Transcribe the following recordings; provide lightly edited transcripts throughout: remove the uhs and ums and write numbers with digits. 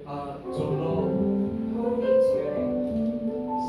À ton nom, Holy is your name.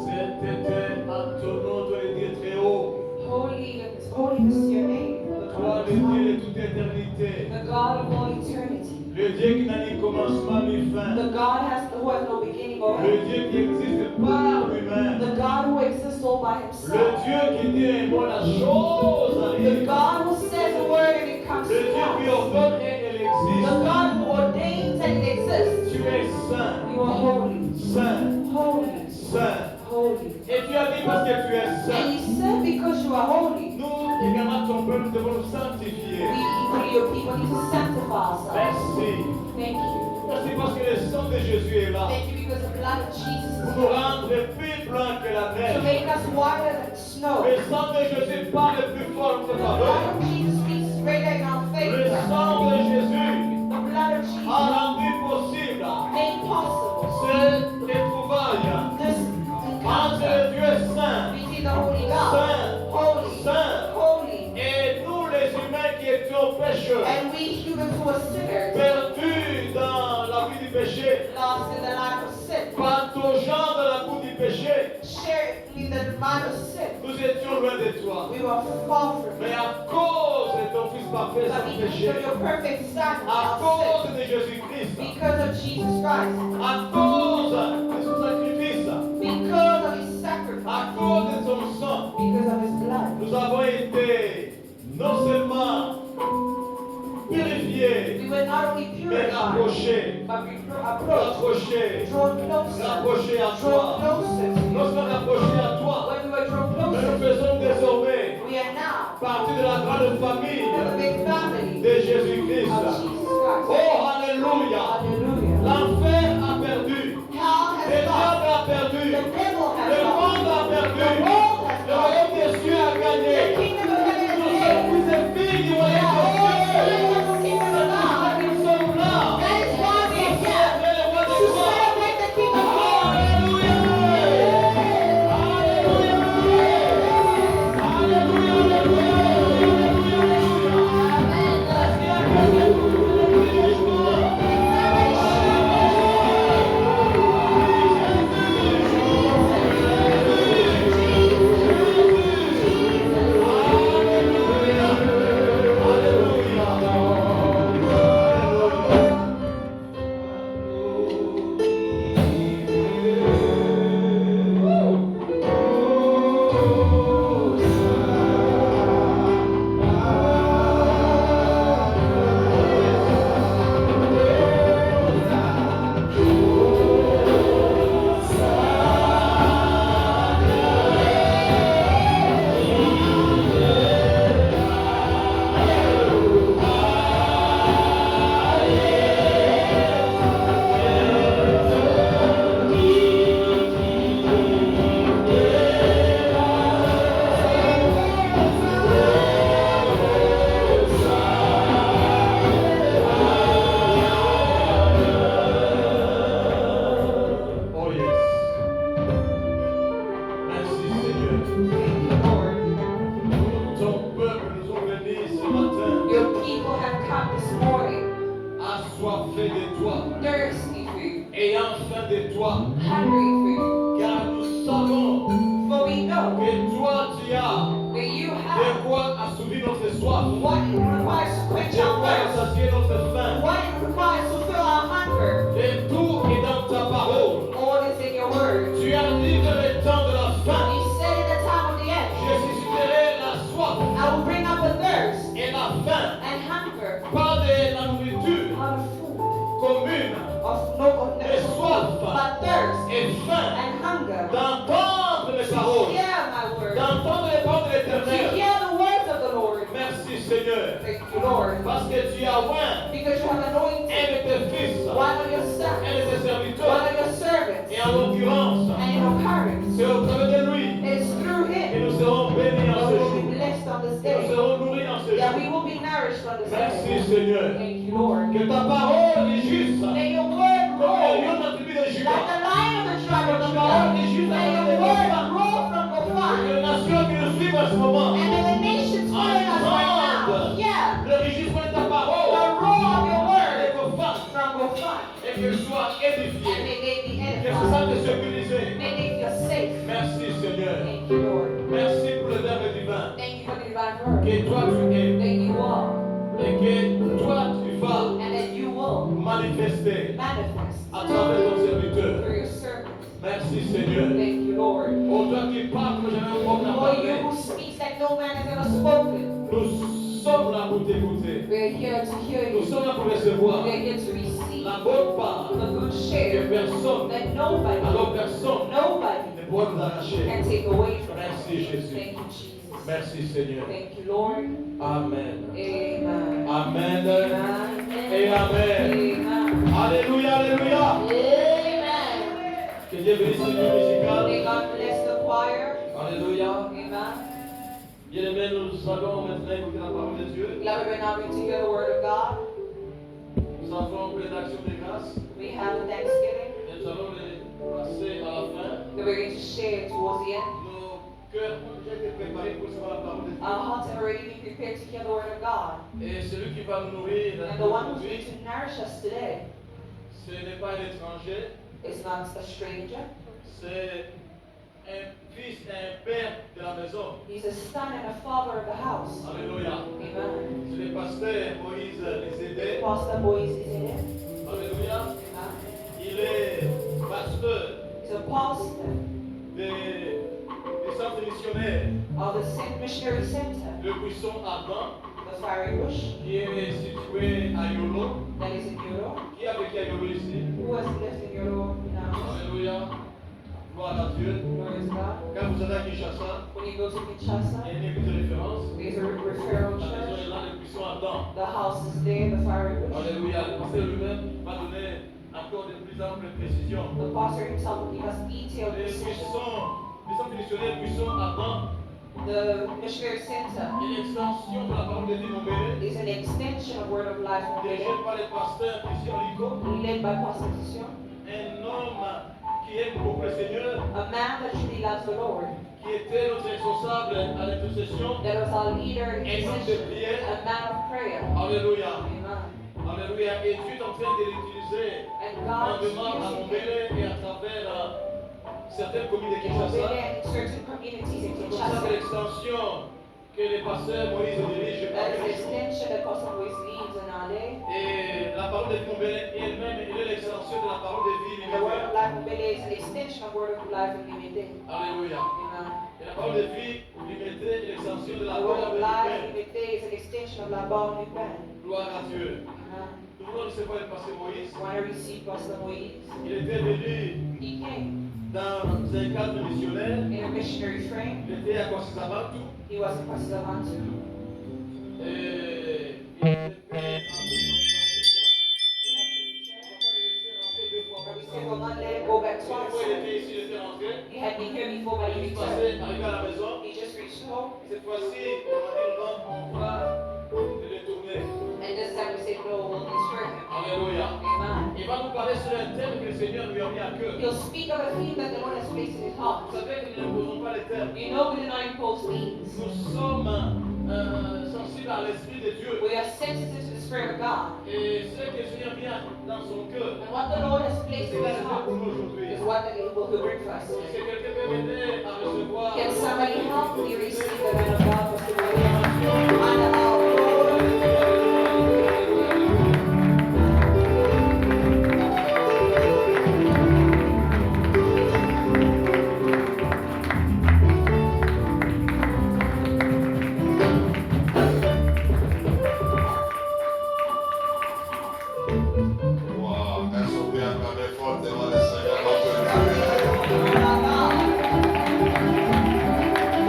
Saint-Éternel, à ton nom, doit le dire très haut. Holiness is your name. Toi, le Dieu de toute éternité. The God of all eternity. Le Dieu qui n'a ni commencement ni fin. The God who has no beginning or Le end. Dieu qui existe par lui-même. The God who exists all by Le himself. Dieu qui dit un mot, la chose The arrive. God who says a word and it comes Le to Dieu qui pass. ordonne et elle The existe. God who ordains and it exists. Tu es saint, You are holy. saint, Holy. saint. Holy. Et tu as dit parce que tu es And saint. you said because you are holy, Nous, également, ton peuple, nous devons nous sanctifier. we, your people, need to sanctify ourselves. Merci. Thank you. Merci parce que le sang de Jésus est là. Thank you because the blood of Jesus is Pour nous here. rendre plus blancs que la To neige. make us whiter than snow. Le sang de Jésus parle plus fort que The ta blood faveur. of Jesus speaks greater in our Le favor. sang de Jésus The blood of a Jesus rendu possible made possible cette éprouvaille this entre encounter le Dieu saint, between the holy God, saint, holy, saint, holy, et nous les humains qui étions pécheurs, and we humans who are sinners, perdus dans la vie du péché, lost in the life of sin, pataugeant dans la boue du péché. shared in the mind of sin. Nous étions loin de toi. We were far from Mais you. à cause de ton Fils parfait But sans because péché, of your perfect à sacrifice, cause de Jésus-Christ, because of Jesus Christ, à cause de son sacrifice, because of his à sacrifice, cause de son sang, because of his blood, nous avons été non seulement purifiés, we were not only mais purified, rapprochés, but we approached, rapprochés, drawn closer, rapprochés à drawn toi. closer to you. Lorsqu'on est rapproché à toi, When we were drawn mais nous closer, faisons désormais we are now partie de la grande famille the big family de Jésus-Christ. of Jesus Christ. Oh, alléluia! Hallelujah. L'enfer a perdu. Hell Le has lost. diable a perdu. The devil has Le lost. monde a perdu. The world has Le lost. royaume des cieux a The gagné. kingdom of heaven Nous is sommes here. tous des filles du We are royaume all des cieux. sons of the kingdom of God. Nous sommes là. That is why we are here. Célébrer le roi To des rois. celebrate the King of Kings. Alléluia. Alléluia. Alléluia. Oh yes. Merci Seigneur. Lord, Ton peuple nous ont bénis ce matin, your people have come this morning assoiffés de toi, thirsty for you, ayant faim de toi, hungry for you. car nous savons For we know que toi tu as that you de have quoi assouvir notre soif, what it requires to quench de our quoi thirst, sacier notre faim. what it requires to fill our hunger. Et tout est dans ta parole. All is in your word. Tu as dit que le temps de la faim, You said in the time of the end, je susciterai la soif I will bring up a thirst et la faim, and hunger pas de la nourriture out of food, commune, of no mais soif but thirst et faim and hunger. d'entendre les To paroles, hear my word, d'entendre les paroles de to l'Éternel. hear the words of the Lord. Merci Seigneur, Thank you, Lord, parce que tu as oint because you have anointed un de tes fils, one of your un sons, de tes one serviteurs, of your servants, et en l'occurrence, and in occurrence, c'est au travers de lui it's through que him nous serons bénis en that ce we will jour, be blessed on this que nous day, serons nourris en ce that we jour. will be nourished on this Merci day. Seigneur, Thank you, Lord. que ta parole régisse May your word comme le lion roll de la tribu de like Juda. the lion of the tribe of Ta Judah. parole régisse May dans your les word nations. roll from Que Gopher. les nations qui nous suivent en ce moment And may the nations following us right now hear le régissement de ta the parole roar of your word et vos femmes from Gopher. et qu'elles soient soient and édifiés. may they be Que se edified. sentent sécurisés. May they feel safe. Merci Seigneur. Thank you, Lord. Merci pour le verbe divin. Thank you for the divine word Que toi tu es. that you are Et que toi tu vas and that you will manifester manifest à travers ton serviteur. through your servant. Merci Seigneur. Thank you, Lord. Ô toi qui parles comme jamais un homme n'a For you parlé. who speaks that no man has ever spoken, Nous sommes là pour t'écouter. we are here to hear Nous you. sommes là pour recevoir We are here to receive la bonne part the good que share personne, that nobody, alors personne nobody ne pourra nous arracher. can take away from us. Merci Jésus. Thank you, Jesus. Merci Seigneur. Thank you, Lord. Amen. Amen. Amen. Amen. Et Amen. Amen. Alléluia, Alléluia. Amen. Que Dieu bénisse le groupe musical. May God bless the choir. Alléluia. Amen. Bien-aimés, nous allons maintenant écouter la parole de Dieu. Beloved, we're now going to hear the word of God. Nous avons plein d'actions de grâce. We have a Thanksgiving Et nous allons les passer à la fin. that we're going to share towards the end. Nos cœurs ont déjà été préparés pour recevoir la parole de Dieu. Our hearts have already been prepared to hear the word of God. Et celui qui va nous nourrir And the one who's aujourd'hui, going to nourish us today ce n'est pas un étranger, is not a stranger. c'est un fils et un père de la maison. He's a son and a father of the house. Alléluia. Amen. C'est le pasteur Moïse Lézédé. Pastor Moïse is in it. Alléluia. Amen. Il est pasteur He's a pastor des centres missionnaires, of the Saint Missionary Center, le buisson ardent, the Fiery Bush, qui est situé à Yolo. that is in Euro. Qui a vécu à Yolo ici? Who has lived in Euro now? Alléluia. Gloire à Dieu. Glory to God. Quand vous allez à Kinshasa, When you go to il y a Kinshasa, une église de référence. there's a referral La maison church. est là, le buisson ardent. The house is there, the Fiery Bush. Alléluia. Le pasteur lui-même va donner encore de plus amples précisions. The pastor himself will give us detailed Les precision. buissons missionnaires, buissons ardents, The Missionary Center est l'extension de la parole de Dieu Mombele, is an extension of Word of Life from dirigée Bethel, par le pasteur Christian Lico, led by Pastor Christian, un homme qui aime beaucoup le Seigneur, a man that truly loves the Lord, qui était notre responsable à l'intercession. that was our leader in Un homme de position, prière. a man of prayer. Alléluia. Amen. Alléluia. Et Dieu est en train de l'utiliser And en God is demande à using him Mombele et à travers certaines communes de in Mombele Kinshasa. and in certain communities in C'est pour ça que Kinshasa. l'extension que le pasteur Moïse dirige That is par the extension that Pastor Moise leads in our day. Et la parole de vie Mombele elle-même, elle est l'extension de la parole de vie And the Word of limitée. Life Mombele is an extension of Word of Life in Unity. Alléluia. Amen. Et la parole de vie limitée est l'extension de la The Word parole of de Life vie. Unity is an extension of La Bonne Nouvelle. Gloire à Dieu. Amen. Nous voulons recevoir le pasteur Moïse. When I received Pastor Moise, Il était venu he came dans un cadre missionnaire. in a missionary frame. Il était à Kwasizabantu. He was in Kwasizabantu. Et il était fait He had to return. But we said, en well, not let him go back Une fois twice. il était ici, il était rentré. He had been here before, but Il he est returned. passé, arrivé à la maison. He just reached home. Cette fois-ci, on m'a dit non, on va le détourner. And this time we said, no, we'll destroy him. Alléluia. Amen. Il va nous parler sur un thème que le Seigneur lui a mis à cœur. He'll speak of a theme that the Lord has placed in his heart. Vous savez que nous n'imposons pas les termes. You know, we do not impose themes. Nous sommes sensibles à l'Esprit de Dieu. We are sensitive to the Spirit of God. Et ce que le Seigneur met dans son cœur, And what the Lord has placed c'est in la his raison heart pour nous aujourd'hui. is what he will bring for us. Est-ce que quelqu'un peut m'aider à recevoir Can somebody help me receive the man of God for today? And our Lord. Wow, est-ce qu'on peut acclamer fortement le Seigneur notre Dieu?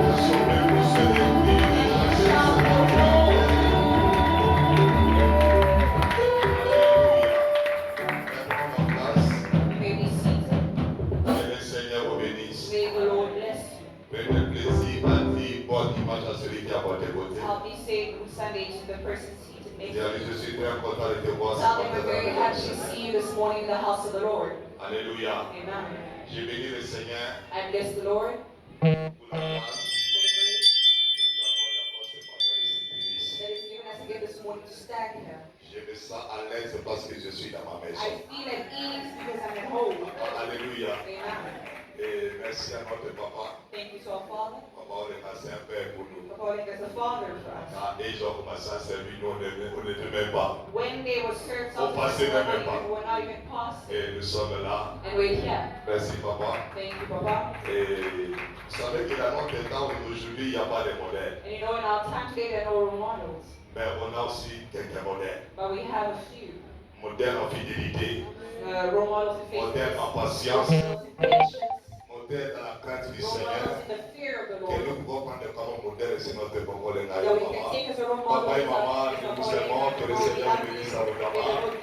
Est-ce qu'on peut pousser des cris de joie chez le Seigneur? Alléluia. Mettons en place. You may be seated. Que le Seigneur vous bénisse. May the Lord bless you. Prenez plaisir à dire bonne image à celui qui est à votre côté. I'll be saying good Sunday to the person seated next Dis à to lui, you. je suis très content de te voir ce Tell them matin we're dans very la maison happy du to Seigneur. see you this morning in the house of the Lord. Alléluia. Amen. J'ai béni le Seigneur I bless the Lord pour la grâce for the grace qu'il nous accorde encore ce matin de cette bénédice. that is given us again this morning to stand here. J'ai me sens à l'aise parce que je suis dans ma I maison. feel at ease because I'm at home. Alléluia. Amen. Et merci à notre papa. Thank you to our Father Papa, on est passé un père pour nous. for calling us a Father for us. Ah, et ils ont commencé à servir, nous on n'était même pas. When they were served something, passer we were même not pas. even, we're not even past it. Et nous sommes là. And we're here. Merci papa. Thank you, Papa. Et vous savez que dans notre temps aujourd'hui, il n'y a pas de modèles. And you know, in our time today, there are no role models, Mais on a aussi quelques modèles. but we have a few. Modèles en fidélité, Role models in modèles faithfulness, en patience, role models in patience, modèles dans la crainte du role Seigneur. models in the fear of the Que Lord. nous pouvons prendre comme modèle, c'est notre papa, les That we can maman. take as a role model. Papa et maman, nous vous aimons, que le Seigneur bénisse à vos mamans.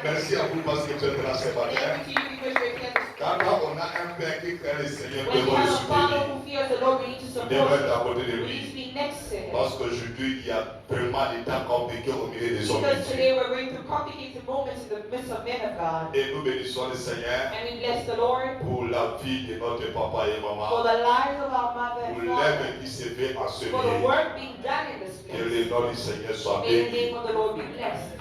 Merci à vous parce que tu êtes là ce matin. Thank you to you because you're here. Quand on a un père qui craint le Seigneur, nous When you devons le have a father soutenir. who fears the Lord, we need to Nous support devons être à him. côté de We need to lui. be next to him. Parce qu'aujourd'hui, il y a vraiment des temps compliqués au milieu des hommes. Because today we're going through complicated moments in the midst of men of God. Et nous bénissons le Seigneur And we bless the Lord pour la vie de notre papa et for maman, the lives of our mother pour and father, l'œuvre qui s'est fait en ce for the lieu. work being done in this Que place. le nom du Seigneur soit May the béni. name of the Lord be blessed.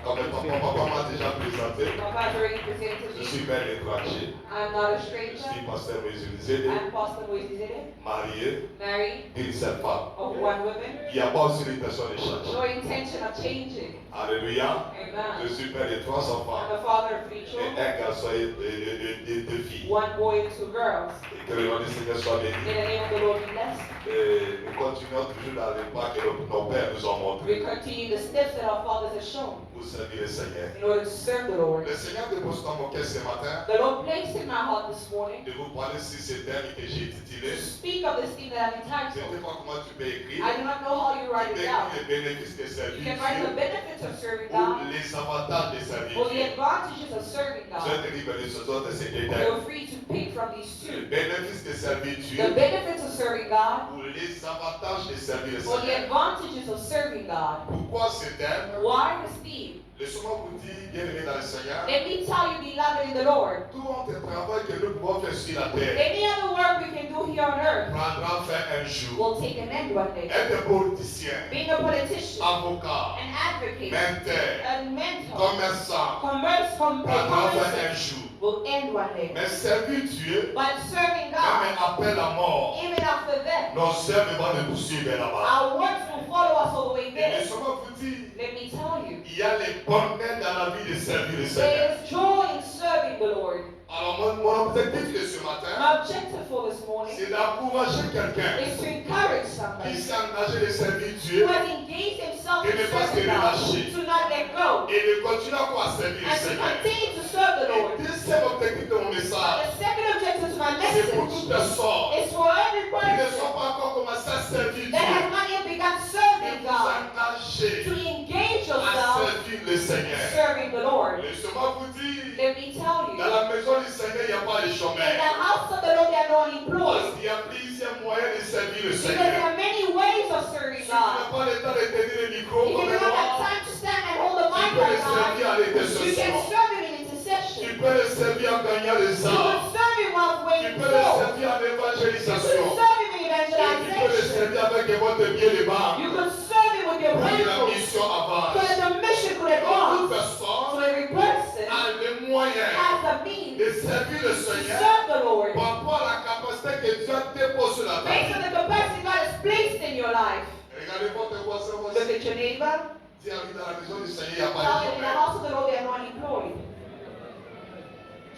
Comme papa m'a déjà présenté, Papa has already presented je you. suis père étranger, I'm not a je stranger. suis pasteur Moïse, I'm Pastor Moise Zede, marié married d'une seule femme. of one woman. Il n'y a pas aussi l'intention de changer. No intention of changing. Alléluia. Amen. Je suis père de 3 enfants I'm the father of 3 et children, un garçon et 2 filles. 1 boy and 2 girls. Et que le nom du Seigneur soit May béni. the name of the Lord be blessed. Et nous continuons toujours dans les pas que nos pères nous ont We montrés continue the steps that our fathers have shown pour servir le Seigneur. in order to serve the Lord. Le Seigneur dépose dans mon cœur ce matin The Lord placed in my heart this morning de vous parler sur ce thème que j'ai intitulé. to speak of this thing that I've Je ne sais entitled. pas comment tu peux écrire. I do not know how you Tu write peux it down. écrire les bénéfices de You servir can write the Dieu benefits of serving ou God les avantages de servir or the Dieu. advantages of serving Je God. vais te libérer ce soir de ces détails. Feel free to pick from these Les two. bénéfices de servir The Dieu benefits of serving God ou les avantages de servir le or the Seigneur. advantages of serving God. Pourquoi ce thème? Why this theme? Laissez-moi vous dire, bien-aimé dans le Seigneur, Let me tell you, beloved in the Lord, tout le travail que nous pouvons faire sur la terre any other work we can do here on earth prendra fin un jour. will take an end one day. Être politicien, Being a politician, avocat, an advocate, menteur, a mentor, commerçant, prendra fin un commerce jour. will end one day. Mais servir Dieu, But serving même God, après la mort, even after death, nos œuvres vont nous poursuivre là-bas. our works will follow us all the way Et there. laissez-moi vous dire, Let me tell you, il y a les bonheurs dans la vie de servir le Seigneur. there is joy in serving the Lord. Alors mon objectif de ce matin, My objective for this morning c'est d'encourager quelqu'un is to encourage qui somebody s'est engagé de servir who Dieu has engaged himself Et in ne pas se serving God relâcher. to not let go et de continuer à servir le and to Seigneur. continue to serve the Lord. Le deuxième objectif de mon message, The second objective to my c'est pour message toutes les sortes is for every qui ne person sont pas encore commencé à servir that has Dieu, not yet begun de serving vous God engager to engage à yourself servir le Seigneur. serving the Lord. Laissez-moi vous dire, Let me tell you, dans la maison du Seigneur, il n'y a pas de in the chômeur. house of the Lord there are no Parce unemployed. qu'il y a plusieurs moyens de servir le Because there Seigneur. are many ways of Si serving tu n'as God. pas le temps de tenir le micro If you comme do not have moi, time to stand and hold the tu mic peux le right servir now, à you can l'intercession. serve him in Tu intercession. peux le servir en gagnant les You âmes. can serve him while Tu winning peux le souls. servir en You évangélisation. can serve him in Et tu peux le evangelization. servir avec votre bien de banque. You can serve him with your Pour que la Bible mission so avance. that the mission could Toute advance. personne So every person a les moyens has the means de servir le to Seigneur serve the Lord par rapport à la capacité que Dieu dépose sur la based on terre. the capacity God has placed in your life. Regardez votre voisin Look aussi. at your neighbor. Dis à lui dans la maison du Seigneur, il n'y a pas Tell de him in the chômeur. house of the Lord they are not employed.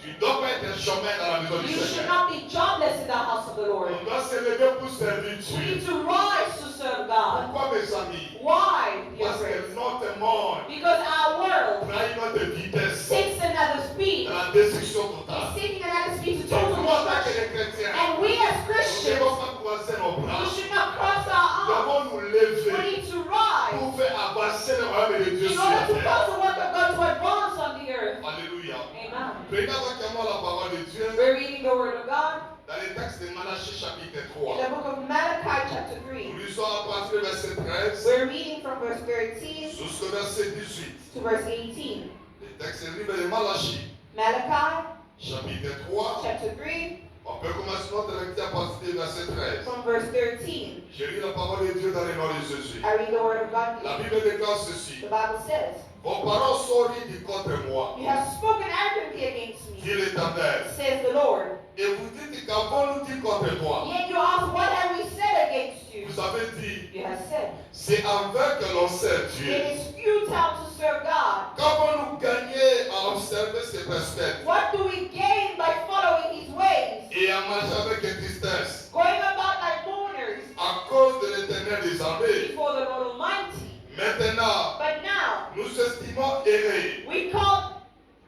Tu ne dois pas être un chômeur dans la maison du You should Seigneur. not be jobless in the house of the Lord. On doit se lever pour servir We Dieu. need to rise to serve God. Pourquoi mes amis? Why, dear Parce que friends? notre monde Because our world prend notre vitesse takes another speed. dans la destruction It's totale. taking another speed to Et total nous, en tant que destruction. les chrétiens, And we as nous ne Christians, devons pas croiser nos we bras. should not cross Nous our arms. devons nous We lever need to rise pour faire avancer le royaume de Dieu in sur la order to terre. cause the work of God to advance on the earth. Alléluia. Amen. Regardons comment la parole de Dieu We're reading the Word of God dans le texte de Malachie chapitre in 3. the book of Malachi chapter 3. Nous lisons à partir du verset 13 We're reading from verse 13 jusqu'au verset 18. to verse 18. Le texte du livre de Malachie Malachi chapitre 3, chapter 3, on On peut commencer notre lecture à partir du verset 13. from verse 13. Je lis la parole de Dieu dans le nom de Jésus. I read the word of God. La Bible déclare ceci. The Bible says, Vos paroles sont ridicules contre moi, you have spoken arrogantly against me, dit l'Éternel. says the Lord. Et vous dites qu'avons-nous dit contre moi? Yet you ask, what have we said against you? Vous avez dit, You have said, c'est en vain que l'on sert it Dieu. is futile to serve God. Qu'avons-nous gagné à observer ses preceptes What do we gain by following his ways? et à marcher avec tristesse Going about like mourners à cause de l'Éternel des armées? before the Lord Almighty. Maintenant, But now, nous estimons errer we call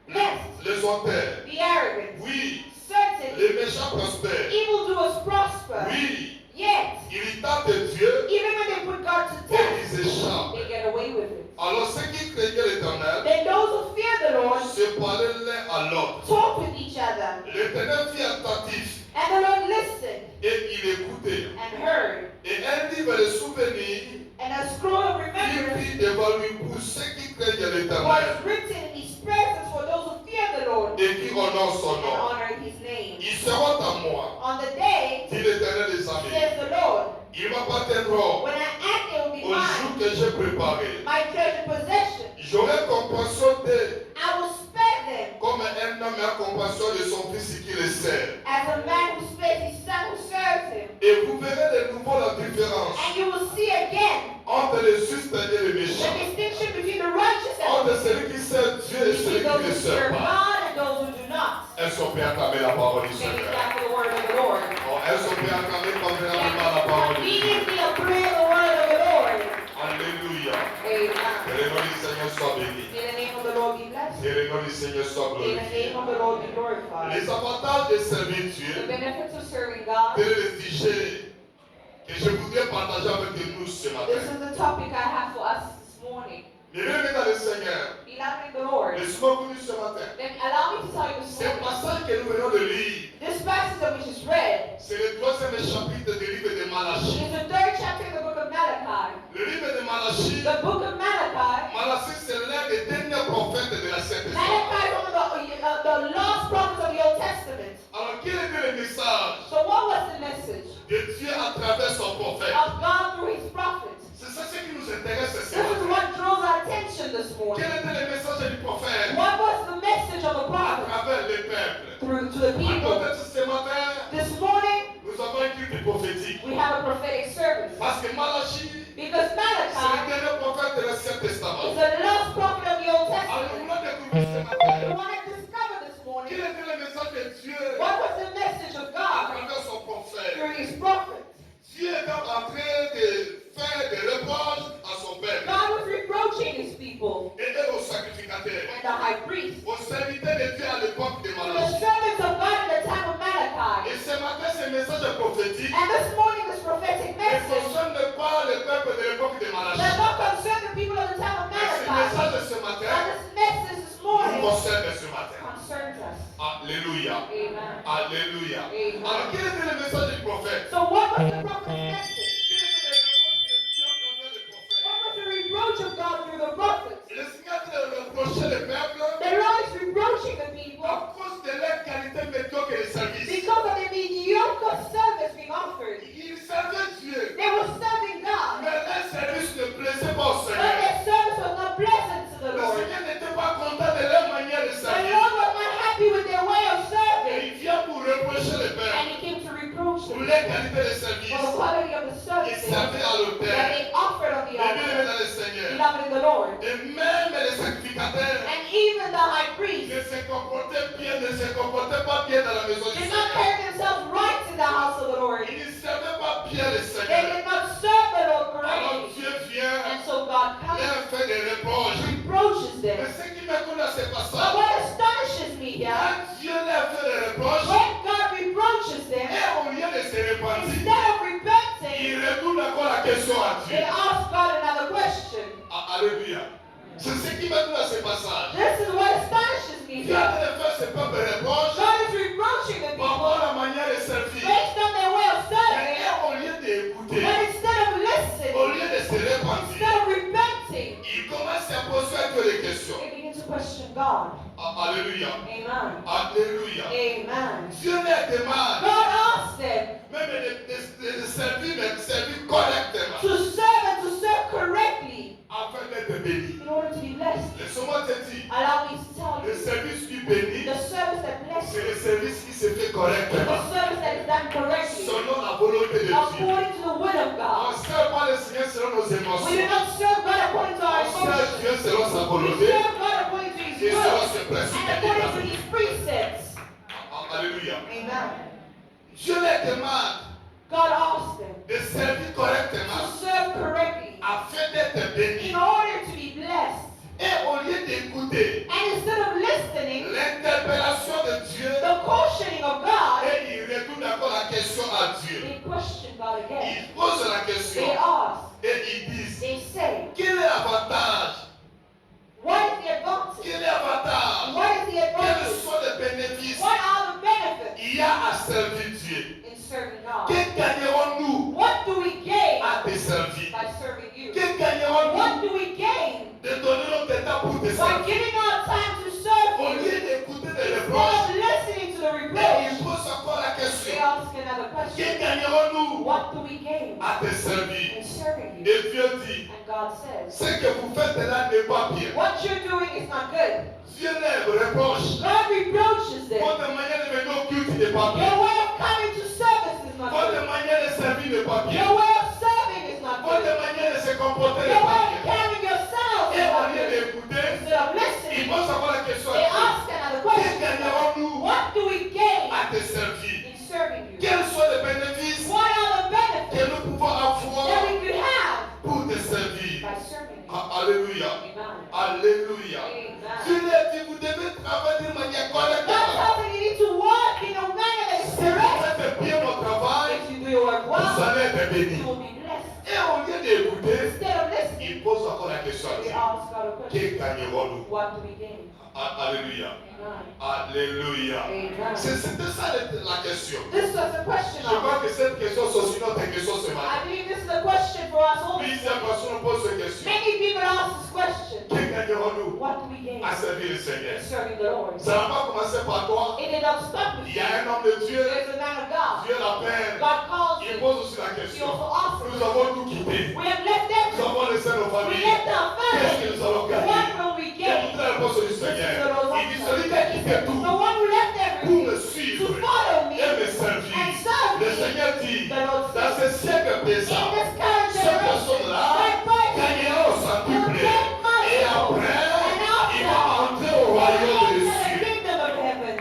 blessed les auteurs. the arrogant. Oui, Certainly, les méchants prospèrent. evildoers prosper. Oui, Yet, ils tentent Dieu even when they put God to et test, ils échappent. they get away with it. Alors ceux qui craignaient l'Éternel Then those who fear the Lord se parlaient l'un à l'autre. talk with each other. L'Éternel fit attentif And the Lord listened et il écoutait. and heard. Et un livre de souvenirs And a scroll of qui remembrance fit devant lui pour ceux qui craignent l'Éternel was written in his presence for those who fear the Lord et qui honorent son and nom. honor his name. Ils seront à moi, On the day, dit l'Éternel des armées. says the Lord, Ils m'appartiendront when I act, they will be au jour mine, que j'ai préparé. my treasured possession. J'aurai compassion d'eux I will spare them comme un homme a compassion de son fils qui le sert. as a man who spares his son who serves him. Et vous verrez de nouveau la différence And you will see again entre le juste et le the méchant. distinction between the righteous and Entre celui qui sert Dieu et celui between those qui ne who sert serve pas. God and those who do not. Est-ce qu'on peut acclamer la parole du Maybe Seigneur? that's the word of the Lord. Oh, est-ce qu'on peut acclamer convenablement la parole du Seigneur? Immediately appraise the word of the Lord. Alléluia. Amen. Que le nom du Seigneur soit béni. May the name of the Lord be blessed. Que le nom du Seigneur soit May the glorifié. name of the Lord be glorified. Les avantages de servir The Dieu, benefits of serving God. c'est le sujet que je voudrais partager avec nous ce This matin. is the topic I have for us this morning. Mais bien dans le Seigneur, Beloved in the Lord. laisse-moi vous dire ce matin. Then allow me to tell you this Ce morning. passage que nous venons de lire, This passage that we just read c'est le troisième chapitre du livre de Malachie. is the third chapter in the book of Malachi. Le livre de Malachie, The book of Malachi. Malachie c'est l'un des derniers prophètes de la Sainte Malachi Écriture. is one of the last prophets of the Old Testament. Alors quel était le message So what was the message de Dieu à travers son prophète? of God through his prophets? C'est ça ce qui nous intéresse ce This is matin. what draws our attention this morning. Quel était le message du prophète What was the message of the à prophet travers les peuples? through to the À people? côté de ce matin, This morning nous avons un culte prophétique. we have a prophetic service Parce que Malachie, because c'est le Malachi dernier prophète de l'Ancien is Testament. the last prophet of the Old Alors Testament. nous voulons découvrir ce We matin. want to discover this Quel morning était le message de Dieu what was the message of à God travers son prophète? through his prophet. Dieu est en train de faire des reproches à son peuple God was reproaching his people et aux sacrificateurs, and the high priest, aux serviteurs de Dieu à l'époque de to the Malachie. servants of God in the time of Malachi. Et ce matin, ce message prophétique And this morning, this prophetic ne message concerne pas le peuple de l'époque de does Malachie. not concern the people of the time of Mais ce Malachi. message de ce matin And this message this nous morning concerne ce matin. concerns us. Alléluia. Amen. Alléluia. Amen. Alors, quel était le message du prophète? So what was the prophet's message? Quel était le reproche de Dieu à travers le prophète? What was the reproach of God through the prophets? Le Seigneur a reproché le peuple The Lord is reproaching the people à cause de leur qualité médiocre de service. because of the mediocre service being offered. Ils servaient Dieu, They were serving God, mais leur service ne plaisait pas au but Seigneur. their service was not pleasant to the Le Lord. Seigneur n'était pas content de leur manière de The servir. Lord was not happy with their way of Et serving, il vient pour reprocher le and peuple He came to reproach pour them leur qualité de for the service. quality of the Ils services servaient à that l'autel. they offered on the Les bien-aimés altar. dans le Seigneur. Beloved in the Lord. Et même les sacrificateurs And even the high ne priest se comportaient bien, ne se comportaient pas bien dans la maison du did not Seigneur. carry themselves right in the house of the Lord. Ils ne servaient pas bien le They Seigneur. did not serve the Lord Alors correctly. Dieu vient, And so God comes leur fait des reproches. and reproaches Mais them. ce qui m'étonne à ce But passage, what astonishes me here, quand Dieu leur fait des reproches, when God reproaches them, et au lieu de se repentir, instead of repenting, ils retournent encore la question à Dieu. they ask God another question. Alléluia. C'est ce qui m'étonne à ce passage. This is what astonishes me Dieu here. a fait faire ce peuple reproche God is reproaching the par rapport people à la manière de servir. based on their way of Mais serving, au lieu d'écouter, but instead of au listening, lieu de se repentir, instead of repenting, ils commencent à poser un peu de questions. they begin to question God. Alléluia. Amen. Alléluia. Amen. Dieu leur demande, God te dire, Allow me to tell le you, service qui bénit, the service that c'est blesses, le service qui se fait the correctement, service that is done correctly, selon la volonté de Dieu. according to the will of On God. ne sert pas le Seigneur selon nos We do émotions. not serve God according to our On sert emotions. Dieu selon sa We volonté serve God according to et His selon will ses principes and according to établis. His precepts. Alléluia. Amen. Dieu les demande God asked them de servir correctement to serve correctly afin d'être bénis. in order to be blessed. Et au lieu d'écouter And instead of listening, l'interpellation de Dieu, the cautioning of God, et il retourne encore la question à Dieu. they question God again. Il pose la question They ask, et ils disent, they say, quel est l'avantage? what is the advantage? Quel est l'avantage? What is the Quels advantage? sont les bénéfices What are the benefits il y a à servir Dieu? in serving God? Que gagnerons-nous What do we gain à te servir? by serving you? Que gagnerons-nous What do we gain de donner notre temps pour te by servir? giving our time to serve Au you? lieu d'écouter des Instead reproches, of listening to the et il reproach, pose encore la they question, ask another que question. gagnerons-nous What do we gain à te servir? in serving you? Et Dieu dit, And God says, ce que vous faites là n'est pas bien. what you're doing is not good. Dieu les reproche. God reproaches them. Votre manière de venir au culte n'est pas Your bien. way of coming to service is not Votre good. manière de servir n'est pas bien. Your way of serving is not Votre good. manière de se comporter Your n'est way pas of bien. carrying yourself Et is au not lieu good. d'écouter, Instead of il listening, pose encore la question they à Dieu. ask another Que question. gagnerons-nous What do we gain à te servir? in serving you? Quels sont les bénéfices What are the que benefits nous pouvons avoir that we could have pour te servir? by serving you? Alléluia. Amen. Alléluia. Dieu Amen. leur dit, vous devez travailler d'une manière God correcte. tells me you need to walk in a manner that is Si vous correct. faites bien votre travail, If you do your work vous well, allez être béni. you will be blessed. Et au lieu d'écouter, Instead of listening, il pose encore la question à we Dieu. ask God a question. Que gagnerons-nous? What do we gain? Alléluia. Amen. Alléluia. Amen. C'était ça la question. This was the question. Je crois que cette question, c'est aussi notre question ce I matin. believe this is a question for us all. Plusieurs personnes posent cette question. Many people ask this question. Que gagnerons-nous What do we gain à servir le in Seigneur? serving the Lord? Ça n'a pas commencé par toi. It did not stop with Il y you. a un homme de Dieu. There's a man of God. Dieu l'appelle. God calls Il him. pose aussi la He question. also asks Nous him. avons tout quitté. We have left Nous everything. avons laissé nos We familles. left our Qu'est-ce que family. nous allons gagner? What will we Et gain? toute la réponse du Seigneur. Il dit, celui qui a quitté tout The one who left pour me everything suivre to follow me et me servir. and serve Le me. Seigneur dit, The Lord dans ce says, siècle in présent, this current cette generation, personne-là that person gagnera au centuple. will get much Et more. après, And il va after, entrer au royaume des into the cieux. kingdom of heaven.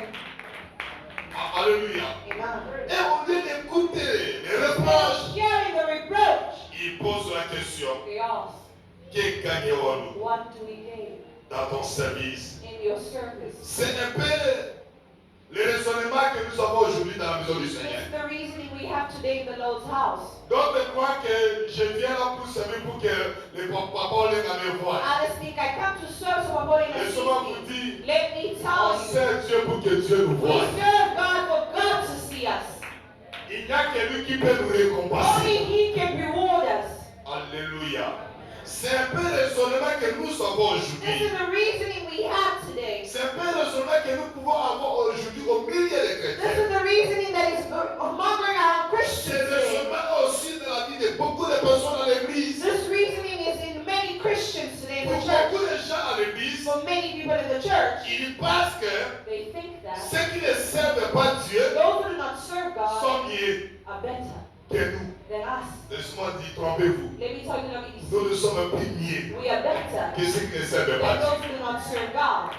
Alléluia. Amen. Et au lieu d'écouter les reproches, Hearing the reproach, il pose la question, we ask, que gagnerons-nous what do we gain dans ton service? in your service? C'est un peu le raisonnement que nous avons aujourd'hui dans la maison du Seigneur. It's the reasoning we have today in the Lord's house. D'autres croient que je viens là pour servir pour que les papas les me voient. Others think I come to serve so my body Et can souvent see vous me. dit, Let me on tell you, sert Dieu pour que Dieu nous we voie. serve God for God to see us. Il n'y a que lui qui peut nous récompenser. Only He can reward us. Alléluia. C'est un peu le raisonnement que nous avons This aujourd'hui. is the reasoning we have today. C'est un peu le raisonnement que nous pouvons avoir aujourd'hui au milieu des This chrétiens. is the reasoning that is mongering C'est around Christians le today. raisonnement aussi de la vie de beaucoup de personnes dans l'église. This reasoning is in many Christians today in Pour the church. beaucoup de gens à l'église, For many people in the church, ils pensent que they think that ceux qui ne servent pas Dieu those who do not serve God sont mieux are better que nous. than us. Laisse-moi dire, trompez-vous. Let me tell you not easy. Nous ne sommes plus mieux We are better que ceux qui ne servent than pas those Dieu. who do not serve God.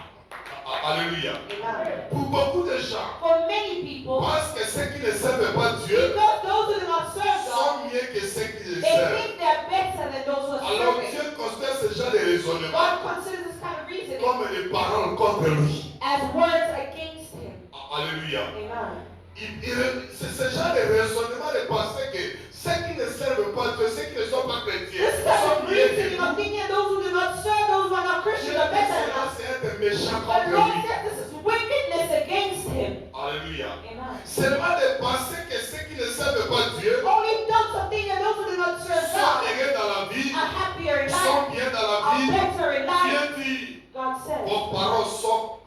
Alléluia. Amen. Pour beaucoup de gens, For many people, pensent que ceux qui ne servent pas Dieu because those who do not serve God, sont mieux que ceux qui le they servent. think they're better than those who are Alors serving. Dieu considère ce genre de raisonnement God considers this kind of reasoning comme des paroles contre lui. as words against Him. Alléluia. Amen. C'est ce genre de raisonnement de penser que ceux qui ne servent pas Dieu, ceux qui ne sont pas chrétiens, This type sont of mieux que reasoning of nous. thinking those who do not serve, those who are not Dieu Christians are dit better than cela, us. c'est être méchant But contre God lui. says this is wickedness against Him. Alléluia. Amen. Seulement de penser que ceux qui ne servent pas Dieu Only thoughts of thinking that those who do not serve sont God heureux dans la vie, are happier in sont life, bien dans la are vie. better in life. Dieu dit, God says vos paroles sont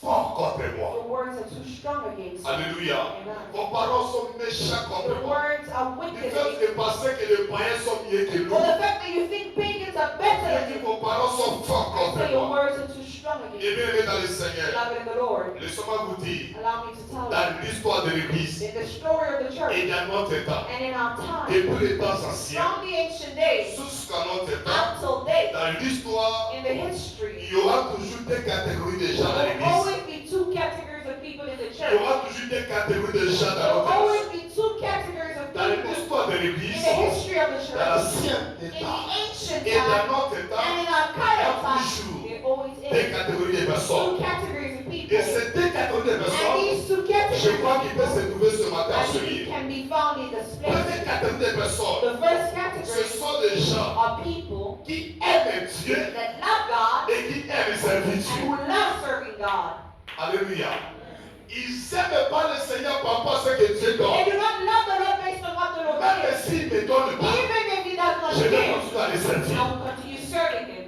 fortes contre moi. the words are too strong against you. Alléluia. Amen. Vos paroles sont méchantes contre Your moi. words are Du wicked fait against de penser que les païens sont mieux que you. nous. For the fact that you think pagans are better Je than dis you. vos paroles sont fortes I contre say your moi. words are too strong Et against bien you. aimé dans le Seigneur, Beloved in the Lord, laissez-moi vous dire, allow me to tell you, dans l'histoire de l'Église in the story of the et church dans notre temps, and in our time, depuis les temps anciens, from the ancient days jusqu'à notre temps, until date, dans l'histoire, in the history, il y aura toujours des catégories de gens dans there will l'Église. always be two categories of people in the Il y church. aura toujours des catégories de gens There dans will notre always Église. be two categories of Dans people l'histoire de in l'Église, the history of the dans church, l'ancien in the état ancient et dans time, notre and temps, in our il y current a time. toujours There always des is catégories de two personnes. categories of Et people. ces deux catégories de And personnes, these two je categories crois of qu'ils peuvent se people, trouver ce matin I sur ce think, livre. can be found in this place. Première catégorie de personnes, The first ce category sont des gens are people qui aiment Dieu that love God et qui aiment servir and Dieu. who love serving God. Alléluia. Ils n'aiment pas le Seigneur par rapport à ce que Dieu They donne. do not love the Lord based on what the Lord Même gives. s'il ne me donne pas, Even if He does not je vais give, continuer à les I servir. will continue serving Him.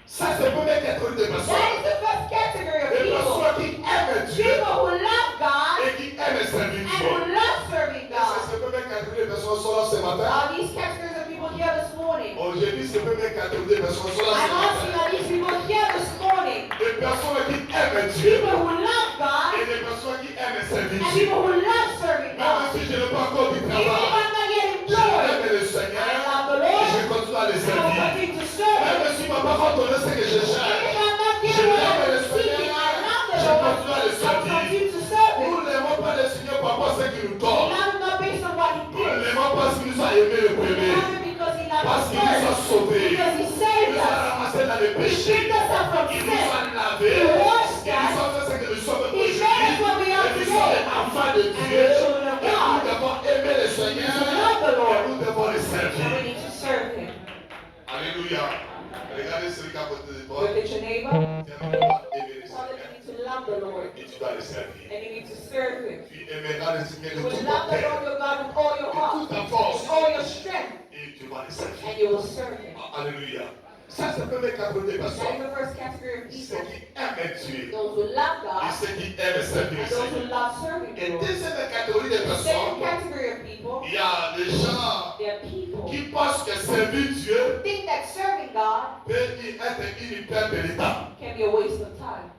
Ça, c'est la première catégorie de That personnes. is the first category of Des people. personnes qui aiment Dieu People who love God et qui aiment servir and Dieu. who love serving Et c'est God. cette première catégorie de personnes sont là ce matin. Are these categories of people here this morning? Aujourd'hui, cette première catégorie de personnes sont là ce I'm asking, matin. are these people here this morning? Des personnes qui aiment Dieu People who love God et des personnes qui aiment servir and Dieu. people who love serving Même God. si je n'ai pas encore du Even if travail, I'm not yet je employed, aime le I Seigneur love the et Lord. je continue à les I will servir. continue to serve Him. Même si ma parole donne ce que je Even cherche, if I'm not je getting what aime I'm le seeking, I Seigneur, love the je Lord. continue à le I will servir. continue to serve Nous Him. n'aimons pas le Seigneur par rapport à ce qu'il nous We donne. love Him not based on what He Nous did. n'aimons pas parce qu'il nous a aimés le We premier. love Him because He loved Parce us qu'il nous a first. sauvés. Because He Il saved nous a us. ramassés dans le He péché. picked us up from Il nous a sin. lavés. He washed Il nous us. a fait ce que nous sommes He aujourd'hui. made us what we are Et nous sommes today. les enfants de And Dieu. the children of Et nous God. devons aimer le Seigneur. We love the Lord. Et nous devons le And servir. we need to serve Him. Alléluia. Regardez celui qui a côté de toi. Look at your neighbor. Tu dois aimer le Tell him Seigneur. you need to love the Lord. Et tu dois le servir. And you need to serve Him. Tu aimeras le Seigneur You de will tout love ton the cœur. Lord your God with all your De heart, toute ta with force. all your strength, Et tu vas le servir. and you will serve Him. Alléluia. Ça, c'est la première catégorie de That is personnes. the first category of Ceux people. qui aiment Dieu. Those who love Et God ceux qui aiment servir le and those who Seigneur. love serving the Et Lord. deuxième catégorie de The second personnes, category of people, il y a les gens they are people qui pensent que servir Dieu who think that serving God peut être une perte de l'état. can be a waste of time.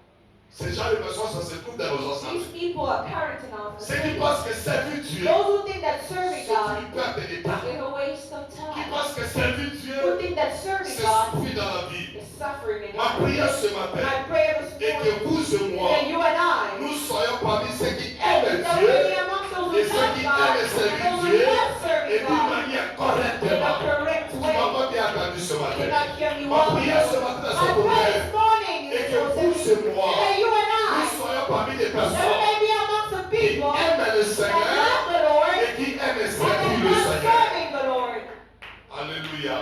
Ces gens de personnes, ça se trouve dans nos ensembles. These people are current in our Ceux qui society. pensent que servir Dieu, Those who think that serving c'est God une perte de l'état. is a waste of Qui time. pensent que servir Who Dieu, think that serving c'est God souffrir dans la vie. is suffering in Ma life. prière ce matin My prayer this est que morning vous et is moi, that you and I, nous soyons parmi ceux qui aiment that Dieu we be amongst those who et ceux love qui God aiment and servir those who Dieu love et serving d'une God manière in a correctement. correct Tu way. m'as pas bien entendu ce Did matin. not hear me Ma well. prière ce matin dans My ce prayer problème this morning est is que vous et moi, that you and nous I, soyons parmi des that we personnes may be amongst the qui people aiment le that Seigneur love the Lord et qui aiment and servir that le love Seigneur. serving the Lord. Alléluia.